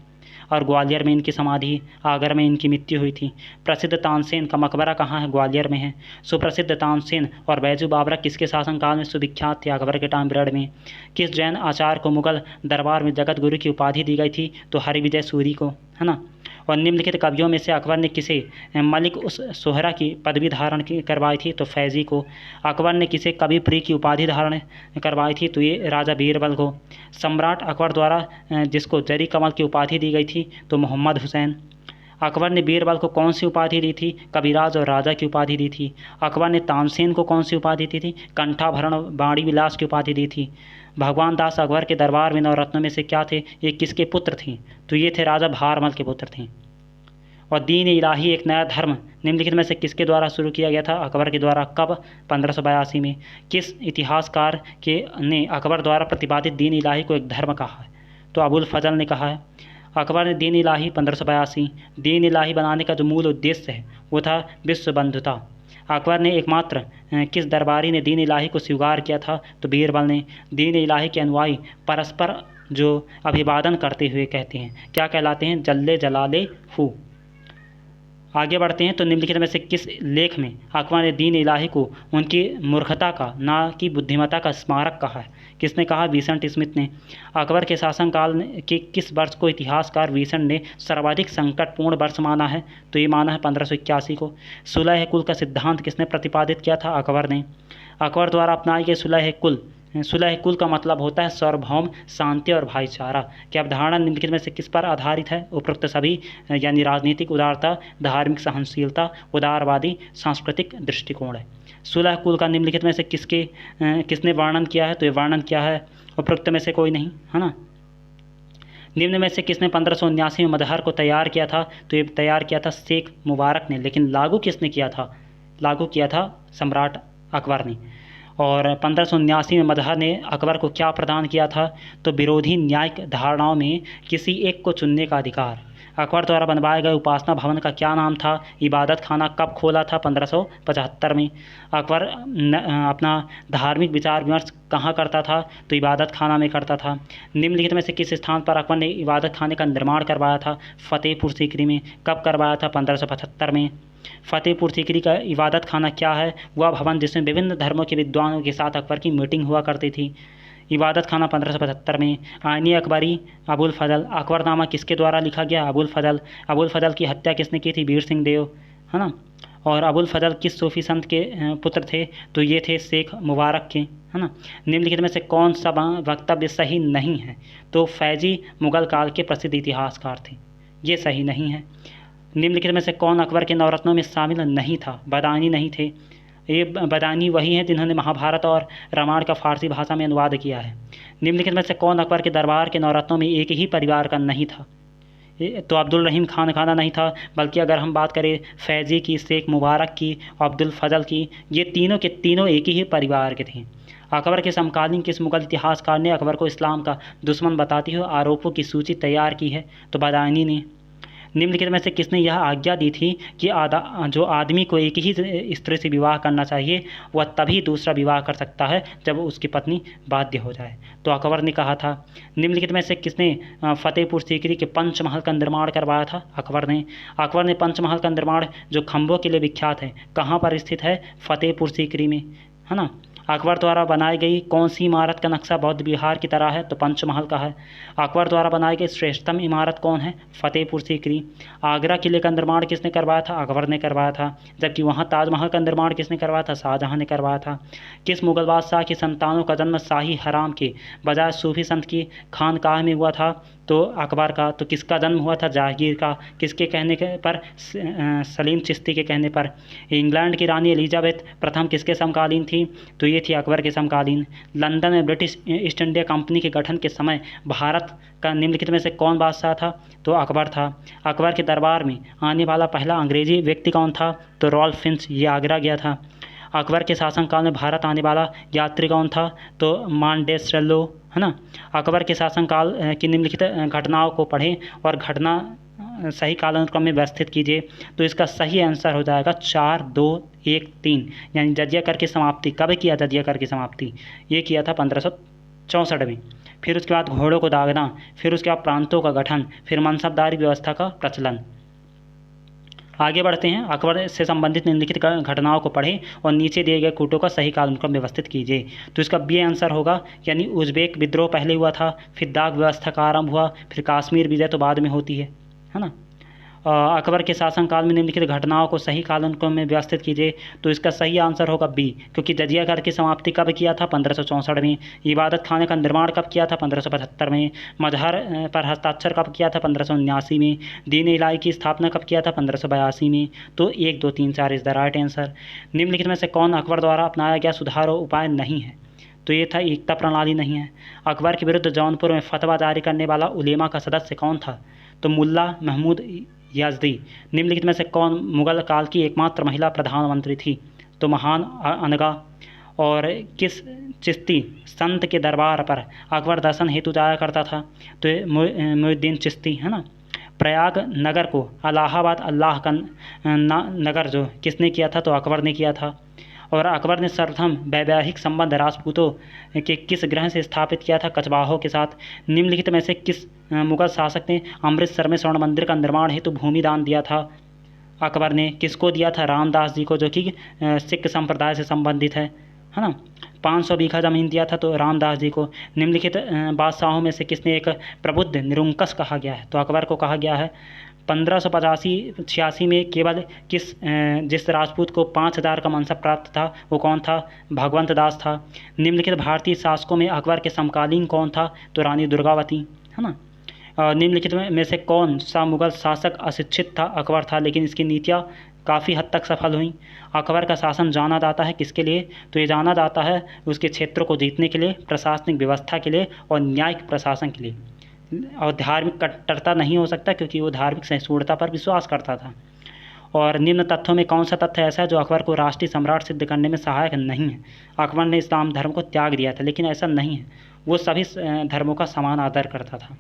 S1: और ग्वालियर में इनकी समाधि, आगरा में इनकी मृत्यु हुई थी। प्रसिद्ध तानसेन का मकबरा कहाँ है? ग्वालियर में है। सुप्रसिद्ध तानसेन और बैजू बाबरा किसके शासनकाल में सुविख्यात थे? अकबर के टाइम पीरियड में। किस जैन आचार्य को मुगल दरबार में जगत गुरु की उपाधि दी गई थी? तो हरिविजय सूरी को, है ना। और निम्नलिखित कवियों में से अकबर ने किसे मलिक उस सोहरा की पदवी धारण करवाई थी? तो फैजी को। अकबर ने किसे कवि प्रिय की उपाधि धारण करवाई थी? तो ये राजा बीरबल को। सम्राट अकबर द्वारा जिसको जरी कमल की उपाधि दी गई थी? तो मोहम्मद हुसैन। अकबर ने बीरबल को कौन सी उपाधि दी थी? कविराज और राजा की उपाधि दी थी। अकबर ने तानसेन को कौन सी उपाधि दी थी? कंठाभरण बाणी विलास की उपाधि दी थी। भगवान दास अकबर के दरबार में नवरत्नों में से क्या थे? ये किसके पुत्र थे? तो ये थे राजा भारमल के पुत्र थे। और दीन इलाही एक नया धर्म निम्नलिखित में से किसके द्वारा शुरू किया गया था? अकबर के द्वारा। कब? 1582 में। किस इतिहासकार ने अकबर द्वारा प्रतिपादित दीन इलाही को एक धर्म कहा है? तो अबुल फजल ने कहा है। अकबर ने दीन इलाही 1582 दीन इलाही बनाने का जो मूल उद्देश्य है वो था विश्व बंधुता। अकबर ने एकमात्र किस दरबारी ने दीन इलाही को स्वीकार किया था? तो बीरबल ने। दीन इलाही के अनुयायी परस्पर जो अभिवादन करते हुए कहते हैं, क्या कहलाते हैं? जल्ले जलाले हु। आगे बढ़ते हैं तो निम्नलिखित में से किस लेख में अकबर ने दीन इलाही को उनकी मूर्खता का ना कि बुद्धिमत्ता का स्मारक कहा है? किसने कहा? विंसेंट स्मिथ ने। अकबर के शासनकाल के किस वर्ष को इतिहासकार विंसेंट ने सर्वाधिक संकटपूर्ण वर्ष माना है? तो ये माना है 1581 को। सुलह कुल का सिद्धांत किसने प्रतिपादित किया था? अकबर ने। अकबर द्वारा अपनाई गई सुलह कुल का मतलब होता है सार्वभौम शांति और भाईचारा की अवधारणा निम्नलिखित में से किस पर आधारित है? उपरोक्त सभी यानी राजनीतिक उदारता, धार्मिक सहनशीलता, उदारवादी सांस्कृतिक दृष्टिकोण है। सुलह कुल का निम्नलिखित में से किसने वर्णन किया है? तो ये वर्णन किया है उपरोक्त में से कोई नहीं, है ना। निम्न में से किसने 1579 में मजहर को तैयार किया था? तो ये तैयार किया था शेख मुबारक ने, लेकिन लागू किसने किया था? लागू किया था सम्राट अकबर ने। और 1579 में मजहर ने अकबर को क्या प्रदान किया था? तो विरोधी न्यायिक धारणाओं में किसी एक को चुनने का अधिकार। अकबर द्वारा बनवाए गए उपासना भवन का क्या नाम था? इबादत खाना कब खोला था? 1575 में। अकबर अपना धार्मिक विचार विमर्श कहाँ करता था? तो इबादत खाना में करता था। निम्नलिखित में से किस स्थान पर अकबर ने इबादत खाने का निर्माण करवाया था? फतेहपुर सीकरी में। कब करवाया था? 1575 में। फतेहपुर सीकरी का इबादत खाना क्या है? वह भवन जिसमें विभिन्न धर्मों के विद्वानों के साथ अकबर की मीटिंग हुआ करती थी। इबादत खाना 1575 में। आईनी अकबरी अबुल फजल, अकबरनामा किसके द्वारा लिखा गया? अबुल फजल की हत्या किसने की थी? वीर सिंह देव, है ना। और अबुल फजल किस सूफी संत के पुत्र थे? तो ये थे शेख मुबारक के, है ना। निम्नलिखित में से कौन सा वक्तव्य सही नहीं है? तो फैजी मुगल काल के प्रसिद्ध इतिहासकार थे, ये सही नहीं है। निम्नलिखित में से कौन अकबर के नवरत्नों में शामिल नहीं था? बदानी नहीं थे। ये बदानी वही हैं जिन्होंने महाभारत और रामायण का फारसी भाषा में अनुवाद किया है। निम्नलिखित में से कौन अकबर के दरबार के नवरत्नों में एक ही परिवार का नहीं था? तो अब्दुल रहीम खान खाना नहीं था, बल्कि अगर हम बात करें फैजी की, शेख मुबारक की, अब्दुल फजल की, ये तीनों के तीनों एक ही परिवार के थे। अकबर के समकालीन किस मुगल इतिहासकार ने अकबर को इस्लाम का दुश्मन बताते हुए आरोपों की सूची तैयार की है? तो बदानी ने। निम्नलिखित में से किसने यह आज्ञा दी थी कि जो आदमी को एक ही स्त्री से विवाह करना चाहिए वह तभी दूसरा विवाह कर सकता है जब उसकी पत्नी बाध्य हो जाए? तो अकबर ने कहा था। निम्नलिखित में से किसने फतेहपुर सीकरी के पंचमहल का निर्माण करवाया था? अकबर ने पंचमहल का निर्माण जो खंभों के लिए विख्यात है कहाँ पर स्थित है? फतेहपुर सीकरी में, है ना। अकबर द्वारा बनाई गई कौन सी इमारत का नक्शा बौद्ध विहार की तरह है? तो पंचमहल का है। अकबर द्वारा बनाई गई श्रेष्ठतम इमारत कौन है? फतेहपुर सीकरी। आगरा किले का निर्माण किसने करवाया था? अकबर ने करवाया था। जबकि वहाँ ताजमहल का निर्माण किसने करवाया था? शाहजहाँ ने करवाया था। किस मुगल बादशाह की संतानों का जन्म शाही हराम के बजाय सूफी संत की खानकाह में हुआ था? तो अकबर का। तो किसका जन्म हुआ था? जहांगीर का। किसके कहने पर? सलीम चिश्ती के कहने पर। इंग्लैंड की रानी एलिजाबेथ प्रथम किसके समकालीन थी? तो ये थी अकबर के समकालीन। लंदन में ब्रिटिश ईस्ट इंडिया कंपनी के गठन के समय भारत का निम्नलिखित में से कौन बादशाह था? तो अकबर था। अकबर के दरबार में आने वाला पहला अंग्रेजी व्यक्ति कौन था? तो रॉल्फ फिंच, ये आगरा गया था। अकबर के शासनकाल में भारत आने वाला यात्री कौन था? तो मांडेस्रेलो, है ना। अकबर के शासनकाल की निम्नलिखित घटनाओं को पढ़ें और घटना सही कालानुक्रम में व्यवस्थित कीजिए। तो इसका सही आंसर हो जाएगा 4, 2, 1, 3, यानी जजिया कर की समाप्ति। कब किया जजिया कर की समाप्ति? ये किया था 1564 में। फिर उसके बाद घोड़ों को दागना, फिर उसके बाद प्रांतों का गठन, फिर मनसबदारी व्यवस्था का प्रचलन। आगे बढ़ते हैं। अकबर से संबंधित निम्नलिखित घटनाओं को पढ़ें और नीचे दिए गए कूटों का सही कालानुक्रम व्यवस्थित कीजिए। तो इसका बी आंसर होगा, यानी उज़्बेक विद्रोह पहले हुआ था, फिर दाग व्यवस्था का आरंभ हुआ, फिर काश्मीर विजय तो बाद में होती है ना। अकबर के शासनकाल में निम्नलिखित घटनाओं को सही कालानुक्रम में व्यवस्थित कीजिए। तो इसका सही आंसर होगा बी, क्योंकि जजिया कर की समाप्ति कब किया था? 1564 में। इबादत खाने का निर्माण कब किया था? 1575 में। मजहर पर हस्ताक्षर कब किया था? 1579 में। दीन इलाही की स्थापना कब किया था? 1582 में। तो 1, 2, 3, 4 इज द राइट आंसर। निम्नलिखित में से कौन अकबर द्वारा अपनाया गया सुधार उपाय नहीं है? तो ये था एकता प्रणाली नहीं है। अकबर के विरुद्ध जौनपुर में फतवा जारी करने वाला उलेमा का सदस्य कौन था? तो मुल्ला महमूद याजदी। निम्नलिखित में से कौन मुगल काल की एकमात्र महिला प्रधानमंत्री थी? तो महान अनगा। और किस चिश्ती संत के दरबार पर अकबर दर्शन हेतु जाया करता था? तो मुइनुद्दीन चिश्ती, है ना। प्रयाग नगर को इलाहाबाद अल्लाह का नगर जो किसने किया था? तो अकबर ने किया था। और अकबर ने सर्वप्रथम वैवाहिक संबंध राजपूतों के किस ग्रह से स्थापित किया था? कचवाहों के साथ। निम्नलिखित में से किस मुगल शासक ने अमृतसर में स्वर्ण मंदिर का निर्माण हेतु भूमि दान दिया था? अकबर ने। किसको दिया था? रामदास जी को, जो कि सिख संप्रदाय से संबंधित है ना। 500 बीघा ज़मीन दिया था तो रामदास जी को। निम्नलिखित बादशाहों में से किसने एक प्रबुद्ध निरंकुश कहा गया है? तो अकबर को कहा गया है। 1585-86 में केवल जिस राजपूत को 5000 का मनसब प्राप्त था वो कौन था? भगवंत दास था। निम्नलिखित भारतीय शासकों में अकबर के समकालीन कौन था? तो रानी दुर्गावती, है ना। निम्नलिखित में से कौन सा मुगल शासक अशिक्षित था? अकबर था, लेकिन इसकी नीतियाँ काफ़ी हद तक सफल हुई। अकबर का शासन जाना जाता है किसके लिए? तो ये जाना जाता है उसके क्षेत्रों को जीतने के लिए, प्रशासनिक व्यवस्था के लिए और न्यायिक प्रशासन के लिए। और धार्मिक कट्टरता नहीं हो सकता क्योंकि वो धार्मिक सहिष्णुता पर विश्वास करता था। और निम्न तथ्यों में कौन सा तथ्य ऐसा है जो अकबर को राष्ट्रीय सम्राट सिद्ध करने में सहायक नहीं है? अकबर ने इस्लाम धर्म को त्याग दिया था, लेकिन ऐसा नहीं है, वो सभी धर्मों का समान आदर करता था।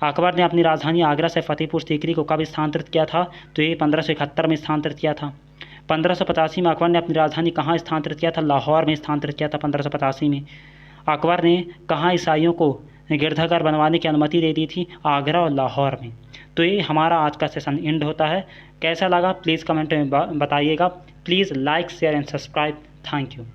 S1: अकबर ने अपनी राजधानी आगरा से फतेहपुर सीकरी को कब स्थानांतरित किया था? तो ये 1571 में स्थानांतरित किया था। 1585 में अकबर ने अपनी राजधानी कहाँ स्थानांतरित किया था? लाहौर में स्थानांतरित किया था 1585 में। अकबर ने कहाँ ईसाइयों को गिरजाघर बनवाने की अनुमति दे दी थी? आगरा और लाहौर में। तो ये हमारा आज का सेशन एंड होता है। कैसा लगा प्लीज़ कमेंट में बताइएगा। Please like, share and subscribe. Thank you.